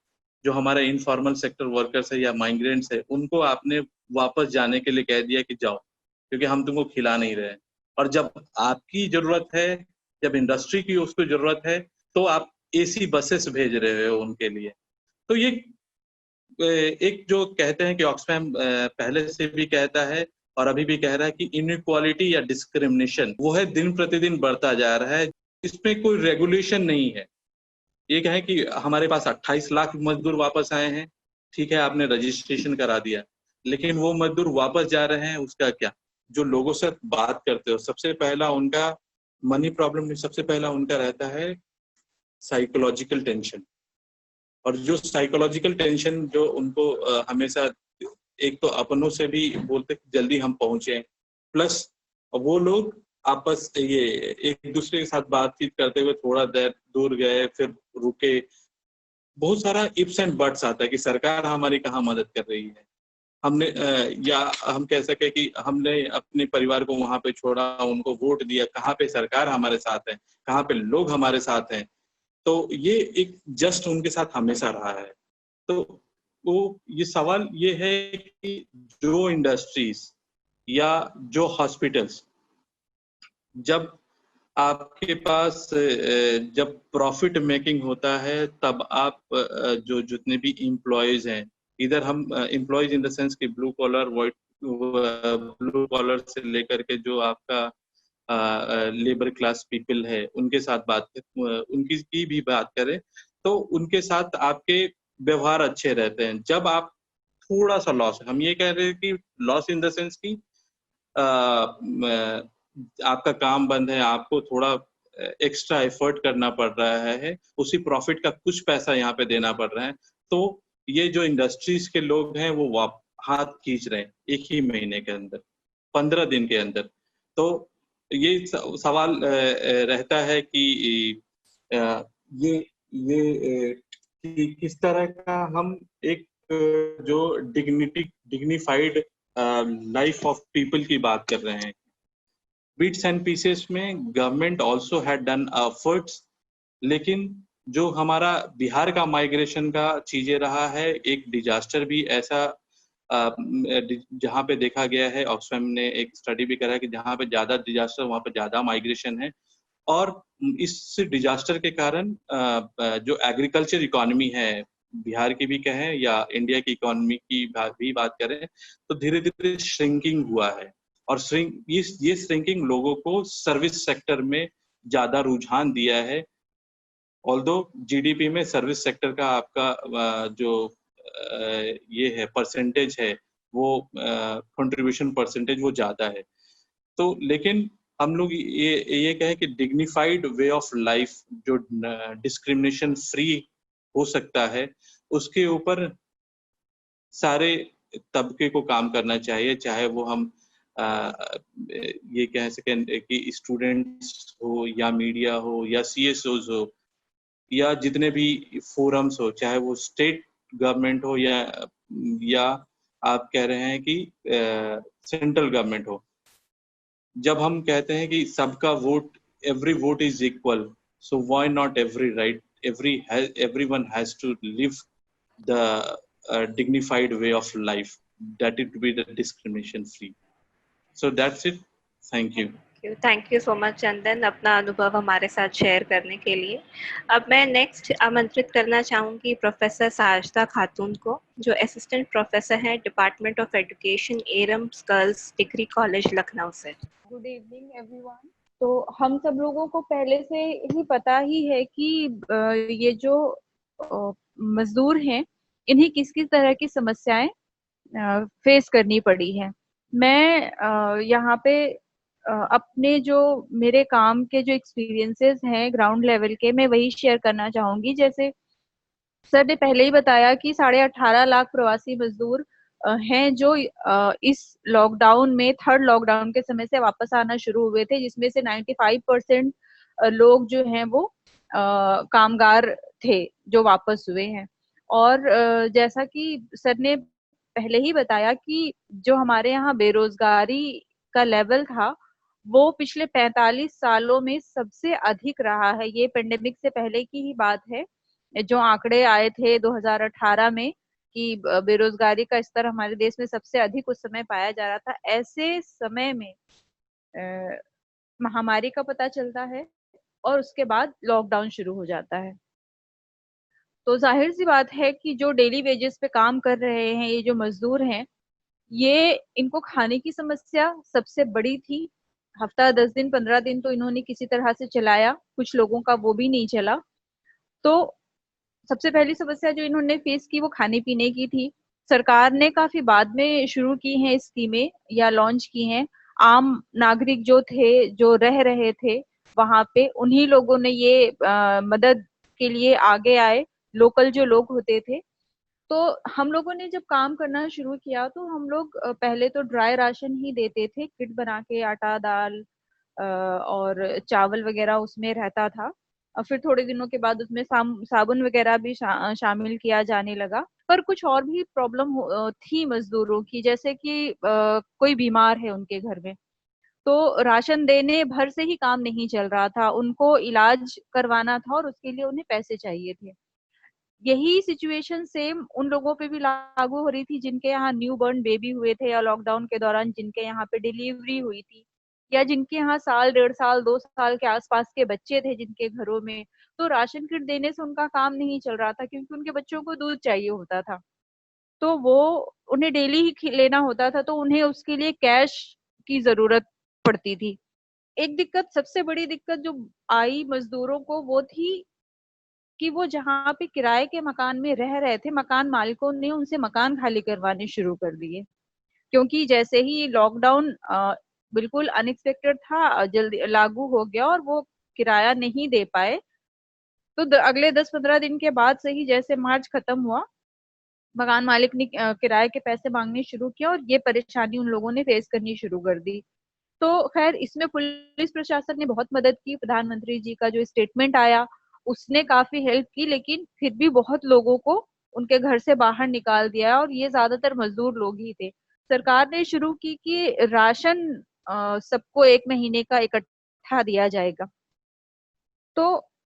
जो हमारे इनफॉर्मल सेक्टर वर्कर्स है या माइग्रेंट्स है, उनको आपने वापस जाने के लिए कह दिया कि जाओ, क्योंकि हम तुमको खिला नहीं रहे। और जब आपकी जरूरत है, जब इंडस्ट्री की उसको जरूरत है, तो आप एसी बसेस भेज रहे हो उनके लिए। तो ये एक जो कहते हैं कि ऑक्सफैम पहले से भी कहता है और अभी भी कह रहा है कि इनइक्वालिटी या डिस्क्रिमिनेशन वो है दिन प्रतिदिन बढ़ता जा रहा है। इसमें कोई रेगुलेशन नहीं है। ये है कि हमारे पास 28 लाख मजदूर वापस आए हैं, ठीक है, आपने रजिस्ट्रेशन करा दिया, लेकिन वो मजदूर वापस जा रहे हैं, उसका क्या? जो लोगों से बात करते हो, सबसे पहला उनका मनी प्रॉब्लम नहीं, सबसे पहला उनका रहता है साइकोलॉजिकल टेंशन। और जो साइकोलॉजिकल टेंशन जो उनको हमेशा एक तो अपनों से भी बोलते जल्दी हम पहुंचे, प्लस वो लोग आपस ये एक दूसरे के साथ बातचीत करते हुए थोड़ा देर दूर गए, फिर रुके, बहुत सारा इफ्स एंड बट्स आता है कि सरकार हमारी कहाँ मदद कर रही है। हमने या हम कह सके कि हमने अपने परिवार को वहां पे छोड़ा, उनको वोट दिया, कहाँ पे सरकार हमारे साथ है, कहाँ पे लोग हमारे साथ हैं। तो ये एक जस्ट उनके साथ हमेशा रहा है। तो वो ये सवाल ये है कि जो इंडस्ट्रीज या जो हॉस्पिटल्स, जब आपके पास जब प्रॉफिट मेकिंग होता है, तब आप जो जितने भी एम्प्लॉयज हैं, इधर हम एम्प्लॉयज इन द सेंस कि blue collar, white blue collar से लेकर के जो आपका लेबर क्लास पीपल है, उनके साथ उनकी की भी बात करें तो उनके साथ आपके व्यवहार अच्छे रहते हैं। जब आप थोड़ा सा लॉस, हम ये कह रहे हैं कि लॉस इन द सेंस की आपका काम बंद है, आपको थोड़ा एक्स्ट्रा एफर्ट करना पड़ रहा है, उसी प्रॉफिट का कुछ पैसा यहाँ पे देना पड़ रहा है, तो ये जो इंडस्ट्रीज के लोग हैं वो हाथ खींच रहे हैं एक ही महीने के अंदर, 15 दिन के अंदर। तो ये सवाल रहता है कि ये किस तरह का हम एक जो डिग्निफाइड लाइफ ऑफ पीपल की बात कर रहे हैं। बिट्स एंड पीसेस में government also had done efforts, लेकिन जो हमारा बिहार का माइग्रेशन का चीजें रहा है, एक डिजास्टर भी ऐसा जहाँ पे देखा गया है, ऑक्सफैम ने एक स्टडी भी करा है कि जहाँ पे ज्यादा डिजास्टर वहाँ पे ज्यादा माइग्रेशन है। और इस डिजास्टर के कारण जो एग्रीकल्चर इकोनॉमी है बिहार की भी कहें या इंडिया की इकोनॉमी की भी बात करें, तो धीरे धीरे श्रिंकिंग हुआ है। और ये श्रिंकिंग लोगों को सर्विस सेक्टर में ज्यादा रुझान दिया है। ऑल्दो जीडीपी में सर्विस सेक्टर का आपका जो ये है परसेंटेज है, वो कंट्रीब्यूशन परसेंटेज वो ज्यादा है। तो लेकिन हम लोग ये कहें कि डिग्निफाइड वे ऑफ लाइफ जो डिस्क्रिमिनेशन फ्री हो सकता है, उसके ऊपर सारे तबके को काम करना चाहिए, चाहे वो हम ये कह सकें कि स्टूडेंट्स हो या मीडिया हो या सीएसओज हो या जितने भी फोरम्स हो, चाहे वो स्टेट गवर्नमेंट हो या आप कह रहे हैं कि सेंट्रल गवर्नमेंट हो। जब हम कहते हैं कि सबका vote, every vote is equal, so why not every right, everyone has to live the dignified way of life, that it be the discrimination free. So that's it. Thank you. Thank you so much Chandan, अपना अनुभव हमारे साथ share करने के लिए। अब मैं next आमंत्रित करना चाहूँगी प्रोफेसर साजिदा खातून को, जो असिस्टेंट प्रोफेसर हैं department of education Eram's girls degree college Lucknow से। Good evening everyone. तो हम सब लोगों को पहले से ही पता ही है कि ये जो मजदूर हैं, इन्हें किस किस तरह की समस्याएं फेस करनी पड़ी है। मैं यहाँ पे अपने जो मेरे काम के जो एक्सपीरियंसेस हैं ग्राउंड लेवल के, मैं वही शेयर करना चाहूंगी। जैसे सर ने पहले ही बताया कि 18.5 लाख प्रवासी मजदूर हैं जो इस लॉकडाउन में, थर्ड लॉकडाउन के समय से वापस आना शुरू हुए थे, जिसमें से 95% लोग जो हैं वो कामगार थे जो वापस हुए हैं। और जैसा कि सर ने पहले ही बताया कि जो हमारे यहाँ बेरोजगारी का लेवल था वो पिछले 45 सालों में सबसे अधिक रहा है। ये पेंडेमिक से पहले की ही बात है, जो आंकड़े आए थे 2018 में कि बेरोजगारी का स्तर हमारे देश में सबसे अधिक उस समय पाया जा रहा था। ऐसे समय में महामारी का पता चलता है और उसके बाद लॉकडाउन शुरू हो जाता है। तो जाहिर सी बात है कि जो डेली वेजेस पे काम कर रहे हैं ये जो मजदूर हैं, ये इनको खाने की समस्या सबसे बड़ी थी। हफ्ता 10 दिन 15 दिन तो इन्होंने किसी तरह से चलाया, कुछ लोगों का वो भी नहीं चला। तो सबसे पहली समस्या जो इन्होंने फेस की वो खाने पीने की थी। सरकार ने काफी बाद में शुरू की हैं स्कीमें या लॉन्च की हैं। आम नागरिक जो थे, जो रह रहे थे वहां पे, उन्हीं लोगों ने ये मदद के लिए आगे आए, लोकल जो लोग होते थे। तो हम लोगों ने जब काम करना शुरू किया तो हम लोग पहले तो ड्राई राशन ही देते थे, किट बना के, आटा दाल और चावल वगैरह उसमें रहता था। और फिर थोड़े दिनों के बाद उसमें साबुन वगैरह भी शामिल किया जाने लगा। पर कुछ और भी प्रॉब्लम थी मजदूरों की, जैसे कि कोई बीमार है उनके घर में, तो राशन देने भर से ही काम नहीं चल रहा था, उनको इलाज करवाना था और उसके लिए उन्हें पैसे चाहिए थे। यही सिचुएशन सेम उन लोगों पे भी लागू हो रही थी जिनके यहाँ न्यू बॉर्न बेबी हुए थे, या लॉकडाउन के दौरान जिनके यहाँ पे डिलीवरी हुई थी, या जिनके यहाँ साल 1.5 साल 2 साल के आसपास के बच्चे थे जिनके घरों में। तो राशन किट देने से उनका काम नहीं चल रहा था, क्योंकि उनके बच्चों को दूध चाहिए होता था, तो वो उन्हें डेली ही लेना होता था, तो उन्हें उसके लिए कैश की जरूरत पड़ती थी। एक दिक्कत, सबसे बड़ी दिक्कत जो आई मजदूरों को, वो थी कि वो जहाँ पे किराए के मकान में रह रहे थे, मकान मालिकों ने उनसे मकान खाली करवाने शुरू कर दिए, क्योंकि जैसे ही लॉकडाउन बिल्कुल अनएक्सपेक्टेड था, जल्दी लागू हो गया और वो किराया नहीं दे पाए। तो अगले 10-15 दिन के बाद से ही, जैसे मार्च खत्म हुआ, मकान मालिक ने किराए के पैसे मांगने शुरू किया और ये परेशानी उन लोगों ने फेस करनी शुरू कर दी। तो खैर इसमें पुलिस प्रशासन ने बहुत मदद की, प्रधानमंत्री जी का जो स्टेटमेंट आया उसने काफी हेल्प की, लेकिन फिर भी बहुत लोगों को उनके घर से बाहर निकाल दिया, और ये ज्यादातर मजदूर लोग ही थे। सरकार ने शुरू की कि राशन सबको 1 महीने का इकट्ठा दिया जाएगा। तो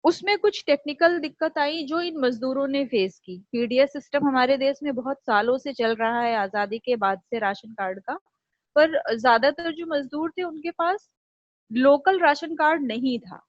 उसमें कुछ टेक्निकल दिक्कत आई जो इन मजदूरों ने फेस की। पीडीएस सिस्टम हमारे देश में बहुत सालों से चल रहा है आजादी के बाद से राशन कार्ड का, पर ज्यादातर जो मजदूर थे उनके पास लोकल राशन कार्ड नहीं था,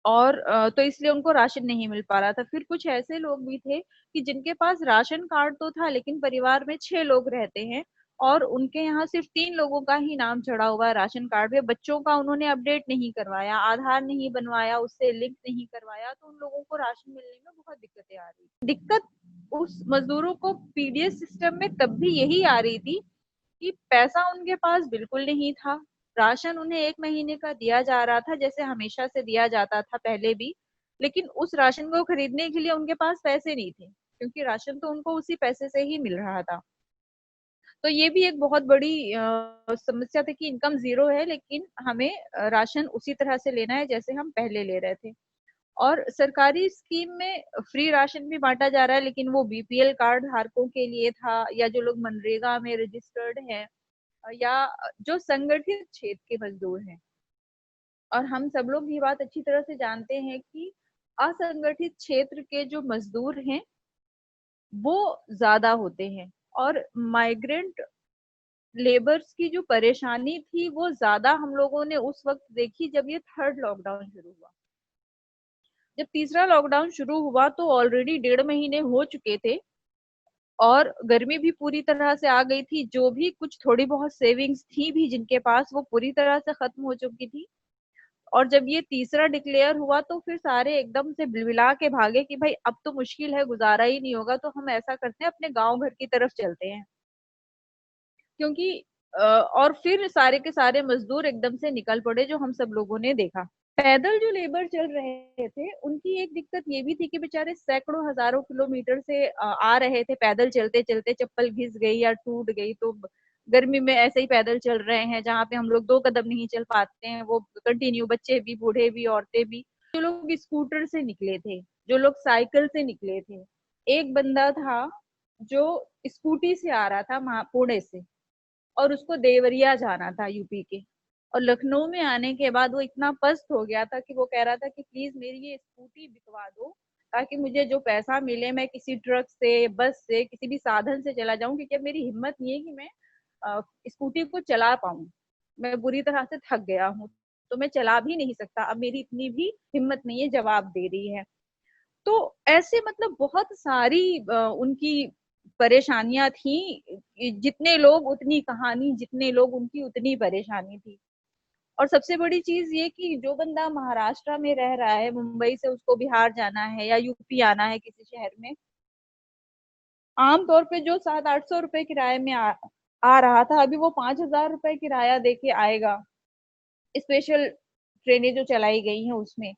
और तो इसलिए उनको राशन नहीं मिल पा रहा था। फिर कुछ ऐसे लोग भी थे कि जिनके पास राशन कार्ड तो था लेकिन परिवार में 6 लोग रहते हैं और उनके यहाँ सिर्फ 3 लोगों का ही नाम चढ़ा हुआ है राशन कार्ड पे। बच्चों का उन्होंने अपडेट नहीं करवाया, आधार नहीं बनवाया, उससे लिंक नहीं करवाया, तो उन लोगों को राशन मिलने में बहुत दिक्कतें आ रही। दिक्कत उस मजदूरों को पीडीएस सिस्टम में तब भी यही आ रही थी कि पैसा उनके पास बिल्कुल नहीं था। राशन उन्हें 1 महीने का दिया जा रहा था जैसे हमेशा से दिया जाता था पहले भी, लेकिन उस राशन को खरीदने के लिए उनके पास पैसे नहीं थे क्योंकि राशन तो उनको उसी पैसे से ही मिल रहा था। तो ये भी एक बहुत बड़ी समस्या थी कि इनकम जीरो है लेकिन हमें राशन उसी तरह से लेना है जैसे हम पहले ले रहे थे। और सरकारी स्कीम में फ्री राशन भी बांटा जा रहा है लेकिन वो बीपीएल कार्ड धारकों के लिए था, या जो लोग मनरेगा में रजिस्टर्ड हैं, या जो संगठित क्षेत्र के मजदूर हैं। और हम सब लोग ये बात अच्छी तरह से जानते हैं कि असंगठित क्षेत्र के जो मजदूर हैं वो ज्यादा होते हैं, और माइग्रेंट लेबर्स की जो परेशानी थी वो ज्यादा हम लोगों ने उस वक्त देखी जब ये 3rd लॉकडाउन शुरू हुआ। जब तीसरा लॉकडाउन शुरू हुआ तो ऑलरेडी 1.5 महीने हो चुके थे और गर्मी भी पूरी तरह से आ गई थी। जो भी कुछ थोड़ी बहुत सेविंग्स थी भी जिनके पास वो पूरी तरह से खत्म हो चुकी थी। और जब ये तीसरा डिक्लेयर हुआ तो फिर सारे एकदम से बिलबिला के भागे कि भाई अब तो मुश्किल है, गुजारा ही नहीं होगा, तो हम ऐसा करते हैं अपने गांव घर की तरफ चलते हैं। क्योंकि और फिर सारे के सारे मजदूर एकदम से निकल पड़े जो हम सब लोगों ने देखा। पैदल जो लेबर चल रहे थे उनकी एक दिक्कत ये भी थी कि बेचारे सैकड़ों हजारों किलोमीटर से आ रहे थे, पैदल चलते चलते चप्पल घिस गई या टूट गई तो गर्मी में ऐसे ही पैदल चल रहे हैं। जहाँ पे हम लोग 2 कदम नहीं चल पाते हैं वो कंटिन्यू, बच्चे भी, बूढ़े भी, औरतें भी। जो लोग स्कूटर से निकले थे, जो लोग साइकिल से निकले थे, एक बंदा था जो स्कूटी से आ रहा था पुणे से, और उसको देवरिया जाना था यूपी के। और लखनऊ में आने के बाद वो इतना पस्त हो गया था कि वो कह रहा था कि प्लीज मेरी ये स्कूटी बिकवा दो ताकि मुझे जो पैसा मिले मैं किसी ट्रक से, बस से, किसी भी साधन से चला जाऊं, क्योंकि अब मेरी हिम्मत नहीं है कि मैं स्कूटी को चला पाऊं। मैं बुरी तरह से थक गया हूँ तो मैं चला भी नहीं सकता, अब मेरी इतनी भी हिम्मत नहीं है, जवाब दे रही है। तो ऐसे मतलब बहुत सारी उनकी परेशानियां थी। जितने लोग उतनी कहानी, जितने लोग उनकी उतनी परेशानी थी। और सबसे बड़ी चीज ये कि जो बंदा महाराष्ट्र में रह रहा है, मुंबई से उसको बिहार जाना है या यूपी आना है किसी शहर में, आमतौर पे जो 700-800 रुपए किराए में आ रहा था, अभी वो 5,000 रुपए किराया देके आएगा। स्पेशल ट्रेनें जो चलाई गई हैं उसमें,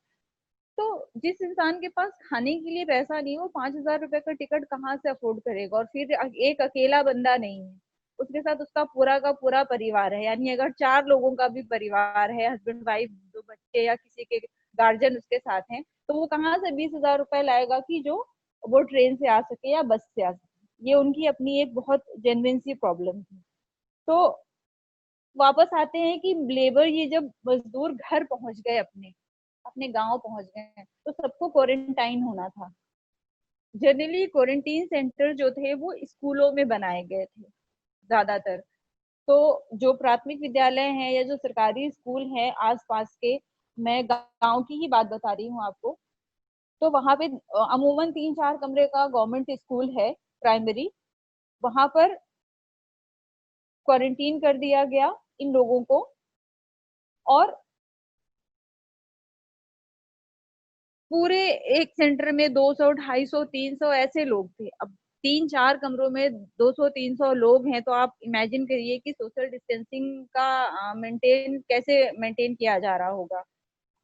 तो जिस इंसान के पास खाने के लिए पैसा नहीं, वो 5,000 रुपए का टिकट कहाँ से अफोर्ड करेगा। और फिर एक अकेला बंदा नहीं है, उसके साथ उसका पूरा का पूरा परिवार है। यानी अगर 4 लोगों का भी परिवार है, हस्बैंड वाइफ, 2 बच्चे या किसी के गार्जियन उसके साथ हैं, तो वो कहाँ से 20,000 रुपए लाएगा कि जो वो ट्रेन से आ सके या बस से आ सके। ये उनकी अपनी एक बहुत जेन्युइन सी प्रॉब्लम थी। तो वापस आते हैं कि लेबर, ये जब मजदूर घर पहुंच गए, अपने अपने गांव पहुंच गए, तो सबको क्वारंटाइन होना था। जनरली क्वारंटीन सेंटर जो थे वो स्कूलों में बनाए गए थे ज्यादातर। तो जो प्राथमिक विद्यालय हैं या जो सरकारी स्कूल हैं आसपास के, मैं गांव की ही बात बता रही हूँ आपको, तो वहां पे अमूमन 3-4 कमरे का गवर्नमेंट स्कूल है प्राइमरी, वहां पर क्वारंटीन कर दिया गया इन लोगों को। और पूरे एक सेंटर में 200, 250, 300 ऐसे लोग थे। अब 3-4 कमरों में 200-300 लोग हैं, तो आप इमेजिन करिए कि सोशल डिस्टेंसिंग का कैसे मेंटेन किया जा रहा होगा।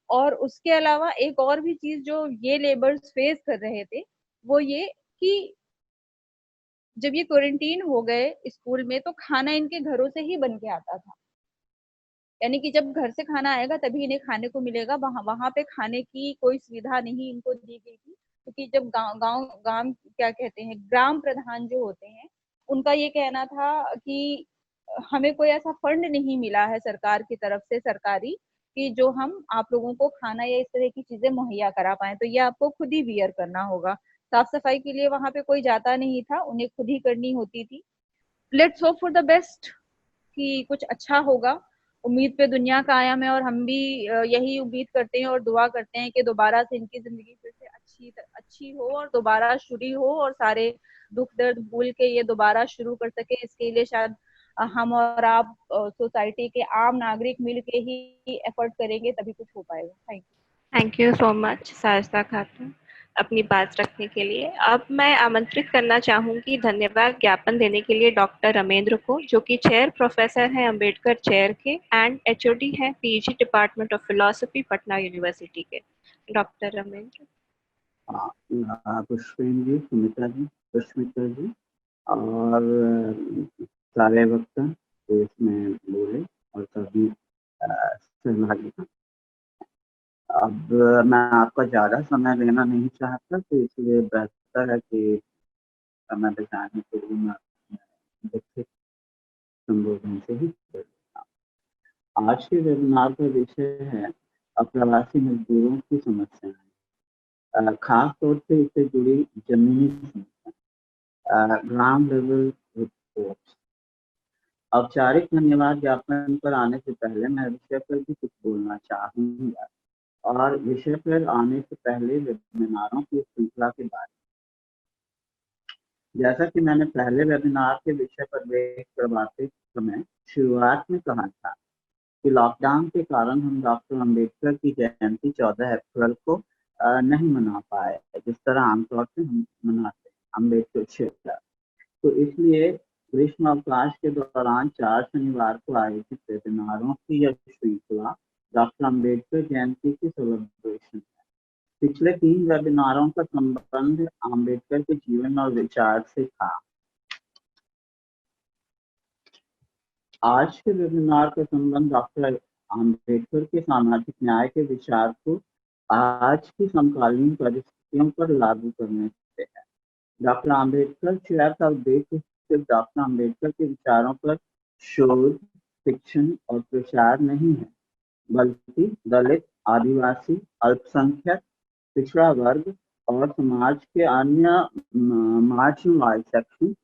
और उसके अलावा एक और भी चीज जो ये लेबर्स फेस कर रहे थे वो ये कि जब ये क्वारंटीन हो गए स्कूल में, तो खाना इनके घरों से ही बन के आता था। यानी कि जब घर से खाना आएगा तभी इन्हें खाने को मिलेगा। वहां पे खाने की कोई सुविधा नहीं इनको दी गई थी, क्योंकि जब गांव क्या कहते हैं, ग्राम प्रधान जो होते हैं, उनका ये कहना था कि हमें कोई ऐसा फंड नहीं मिला है सरकार की तरफ से, सरकारी, कि जो हम आप लोगों को खाना या इस तरह की चीजें मुहैया करा पाए, तो ये आपको खुद ही बियर करना होगा। साफ सफाई के लिए वहां पे कोई जाता नहीं था, उन्हें खुद ही करनी होती थी। Let's hope for the best कि कुछ अच्छा होगा। उम्मीद पे दुनिया कायम है और हम भी यही उम्मीद करते हैं और दुआ करते हैं कि दोबारा से इनकी जिंदगी फिर से अच्छी हो और दोबारा शुरू हो और सारे दुख दर्द भूल के ये दोबारा शुरू कर सके। इसके लिए शायद हम और आप सोसाइटी के आम नागरिक मिल के ही एफर्ट करेंगे, तभी कुछ हो पाएगा। Thank you. Thank you so much Sajida खातून अपनी बात रखने के लिए। अब मैं आमंत्रित करना चाहूंगी धन्यवाद ज्ञापन देने के लिए डॉक्टर रमेंद्र को, जो कि चेयर प्रोफेसर हैं अम्बेडकर चेयर के एंड एचओडी हैं PG department of philosophy Patna university के। डॉक्टर रमेंद्र। पुष्पेन जी, सुमिता जी, पुष्मिता जी और सारे वक्ता जो इसमें बोले और सभी सहभागी। अब मैं आपका ज़्यादा समय लेना नहीं चाहता, तो इसलिए बेहतर है कि समय बचाने के लिए मैं लिखित संबोधन से ही आज के वेबिनार का विषय है अप्रवासी मजदूरों की समस्याएं, खास तौर से इससे जुड़ी जमीनी समस्या, ग्राउंड लेवल रिपोर्ट्स। औपचारिक धन्यवाद ज्ञापन पर आने से पहले मैं विषय पर भी कुछ बोलना चाहूँगा और विषय पर आने से पहले वेबिनारों की श्रृंखला के बारे में। जैसा कि मैंने पहले वेबिनार के विषय पर ब्रेक करवाते समय शुरुआत में कहा था कि लॉकडाउन के कारण हम डॉक्टर अम्बेडकर की जयंती 14 अप्रैल को नहीं मना पाए, जिस तरह आमतौर से हम मनाते हैं अम्बेडकर क्षेत्र। तो इसलिए ग्रीष्म अवकाश के दौरान 4 शनिवार को आयोजित वेबिनारों की यह श्रृंखला डॉक्टर अम्बेडकर जयंती की सेलिब्रेशन है। पिछले 3 वेबिनारों का संबंध अम्बेडकर के जीवन और विचार से था। आज के वेबिनार का संबंध डॉक्टर अम्बेडकर के सामाजिक न्याय के विचार को आज की समकालीन परिस्थितियों पर लागू करने से है। डॉक्टर अम्बेडकर चेयर का उद्देश्य सिर्फ डॉक्टर अम्बेडकर के विचारों पर शोध, शिक्षण और प्रचार नहीं है, बल्कि दलित, आदिवासी, अल्पसंख्यक, पिछड़ा वर्ग और समाज के अन्य मार्जिनलाइज्ड सेक्शन,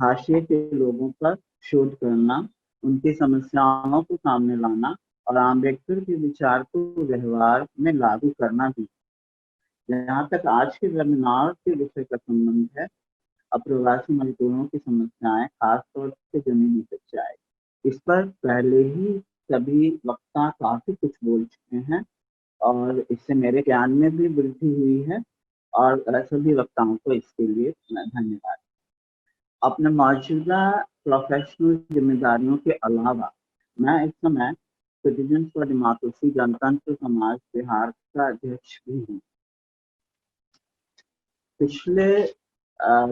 हाशिए के लोगों पर शोध करना, उनकी समस्याओं को सामने लाना और अम्बेडकर के विचार को व्यवहार में लागू करना भी। जहाँ तक आज के वेबिनार के विषय का संबंध है, अप्रवासी मजदूरों की समस्याएं, खासतौर से जमीनी सच्चाई, इस पर पहले ही सभी वक्ता काफी कुछ बोल चुके हैं और इससे मेरे ज्ञान में भी वृद्धि हुई है और सभी वक्ताओं को इसके लिए धन्यवाद। अपने मौजूदा प्रोफेशनल जिम्मेदारियों के अलावा मैं इस समय सिटीजन्स फॉर डेमोक्रेसी जनतंत्र समाज बिहार का अध्यक्ष भी हूँ। पिछले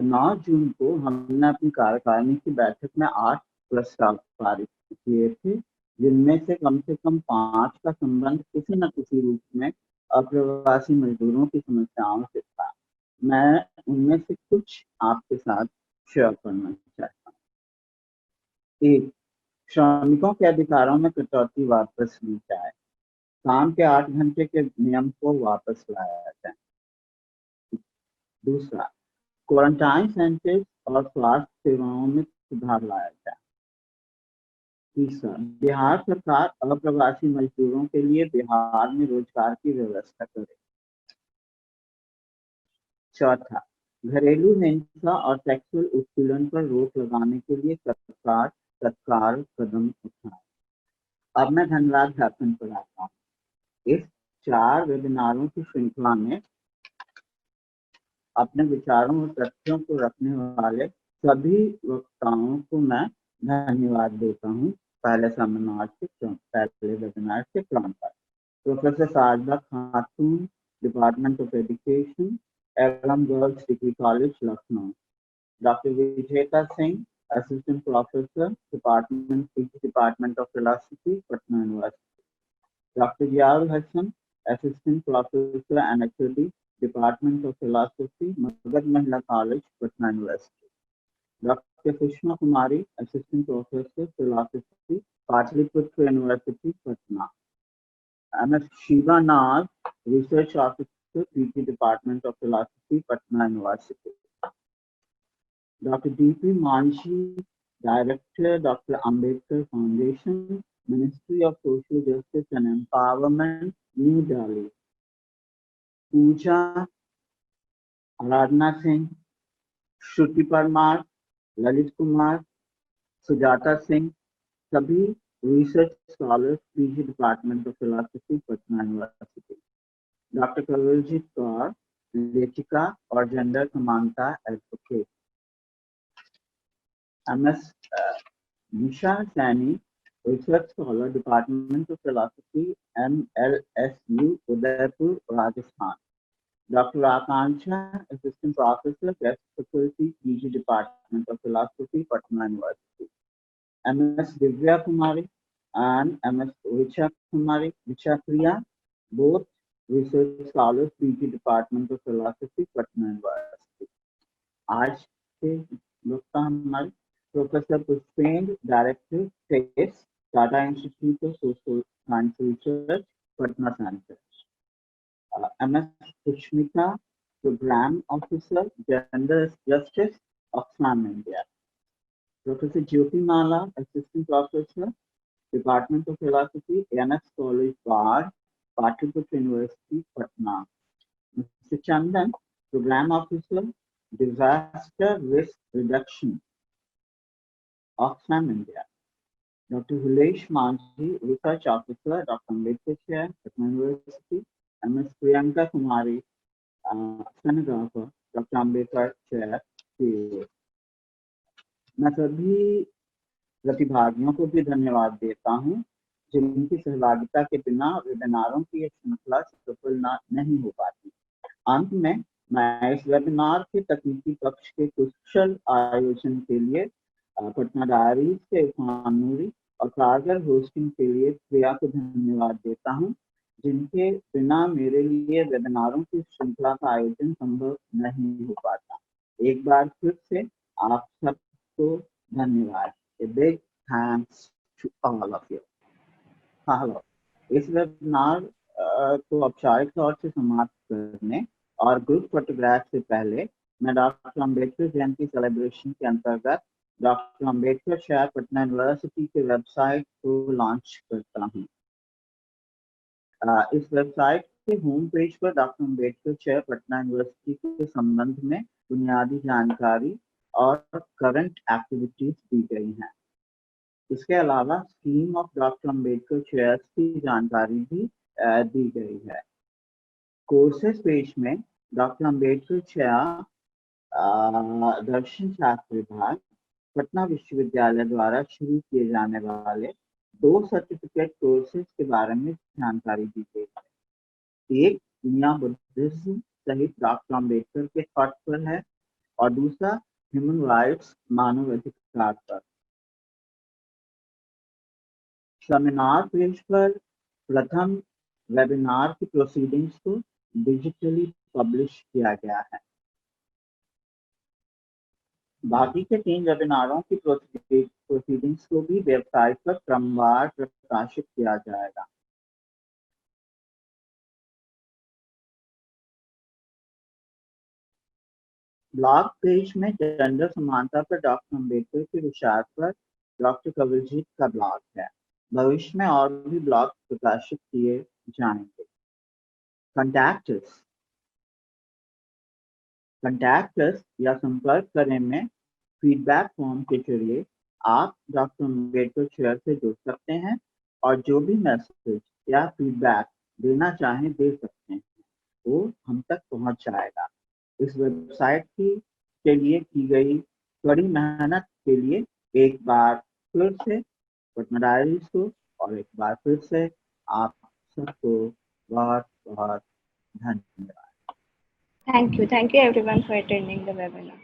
9 जून को हमने अपनी कार्यकारिणी की बैठक में 8 प्रस्ताव पारित किए थे, जिनमें से कम 5 का संबंध किसी न किसी रूप में अप्रवासी मजदूरों की समस्याओं से था। मैं उनमें से कुछ आपके साथ शेयर करना चाहता हूँ। 1, श्रमिकों के अधिकारों में कटौती वापस ली जाए, काम के 8 घंटे के नियम को वापस लाया जाए। 2, क्वारंटाइन सेंटर्स और स्वास्थ्य सेवाओं में सुधार लाया जाए। 3, बिहार सरकार अप्रवासी मजदूरों के लिए बिहार में रोजगार की व्यवस्था करे। 4, घरेलू हिंसा और सेक्सुअल उत्पीड़न पर रोक लगाने के लिए सरकार तत्काल कदम उठाए। अब मैं धन्यवाद ज्ञापन पर आता हूँ। इस 4 वेबिनारों की श्रृंखला में अपने विचारों और तथ्यों को रखने वाले सभी वक्ताओं को मैं धन्यवाद देता हूँ। पहले वेबिनार के क्रम पर professor Sajida Khatoon, department of education, LM girls degree college Lucknow, doctor Vijeta Singh, assistant professor, department of philosophy Patna university, doctor Ziaul Hasan, assistant professor and HOD, department of philosophy, Magadh Mahila college Patna university, doctor Sushma Kumari, assistant professor philosophy, Pataliputra university Patna, Ms. Shiva Nag, Research Officer, PT Department of Philosophy, Patna University. Dr. D.P. Manshi, Director, Dr. Ambedkar Foundation, Ministry of Social Justice and Empowerment, New Delhi. Pooja, Aradhana Singh, Shruti Parmar, Lalit Kumar, Sujata Singh, सभी research scholars, PG Department of Philosophy, Patna University. Dr. Kavaljeet Kaur, लेखिका और gender समानता advocate. MS Nisha Saini, research scholar, Department of Philosophy, MLSU, Udaipur, Rajasthan. Dr. Akanksha, Assistant Professor, Guest Faculty, PG Department of Philosophy, Patna University. MS Divya Kumari and MS Richa Kumari, Richa Priya, both research scholars, PG Department of Philosophy, Patna University. आज के वक्ता हमारे professor Pushpendra, director TISS, Tata institute of social science research, Patna centre. MS Sushmita, programme officer, gender justice, Oxfam India. Professor Jyoti Mala, Assistant Professor, Department of Philosophy, ANS College, Bar, Patliputra University, Patna. Mr. Chandan, Program Officer, Disaster Risk Reduction, Oxfam, India. Dr. Hulesh Manji, Research Officer, Dr. Ambedkar Chair, Patna University. MS Priyanka Kumari, Stenographer, Dr. Ambedkar Chair, PA. मैं सभी प्रतिभागियों को भी धन्यवाद देता हूं जिनकी सहभागिता के बिना वेबिनारों की एक श्रृंखला सफल नहीं हो पाती. अंत में मैं इस वेबिनार के तकनीकी पक्ष के कुशल आयोजन के लिए पटना डायरीज के इरफान नूरी और कारगर होस्टिंग के लिए प्रिया को धन्यवाद देता हूं जिनके बिना मेरे लिए वेबिनारों की श्रृंखला का आयोजन संभव नहीं हो पाता. एक बार फिर से आप सब को धन्यवाद. A big thanks to all of you. Hello. इस वेबिनार को औपचारिक तौर से समाप्त करने और ग्रुप फोटोग्राफ से पहले मैं डॉक्टर अम्बेडकर जयंती सेलिब्रेशन के अंतर्गत डॉक्टर अम्बेडकर शहर पटना यूनिवर्सिटी के वेबसाइट को लॉन्च करता हूँ. इस वेबसाइट के होम पेज पर डॉक्टर अम्बेडकर शहर पटना यूनिवर्सिटी के संबंध में बुनियादी जानकारी और करंट एक्टिविटीज दी गई हैं. इसके अलावा scheme of doctor Ambedkar chairs की जानकारी भी दी गई है. कोर्सेज पेज में डॉक्टर अम्बेडकर चेयर दर्शन शास्त्र विभाग पटना विश्वविद्यालय द्वारा शुरू किए जाने वाले 2 सर्टिफिकेट कोर्सेज के बारे में जानकारी दी गई है. एक दुनिया बुद्धिज्म सहित डॉक्टर अम्बेडकर के थॉट पर है और दूसरा ह्यूमन राइट्स मानव अधिकार पर. सेमिनार पेज पर प्रथम वेबिनार की प्रोसीडिंग्स को डिजिटली पब्लिश किया गया है. बाकी के 3 वेबिनारों की प्रोसीडिंग्स को भी वेबसाइट पर क्रमवार प्रकाशित किया जाएगा. ब्लॉग पेज में जेंडर समानता पर डॉक्टर अम्बेडकर के विचार पर डॉक्टर कवलजीत का ब्लॉग है. भविष्य में और भी ब्लॉग प्रकाशित किए जाएंगे. कंटैक्ट अस या संपर्क करें में फीडबैक फॉर्म के जरिए आप डॉक्टर अम्बेडकर चेयर से जुड़ सकते हैं और जो भी मैसेज या फीडबैक देना चाहें दे सकते हैं, वो हम तक पहुंच जाएगा. इस वेबसाइट के लिए की गई कड़ी मेहनत के लिए एक बार फिर से पटना डायरीज को और एक बार फिर से आप सबको बहुत बहुत धन्यवाद. Thank you everyone for attending the webinar.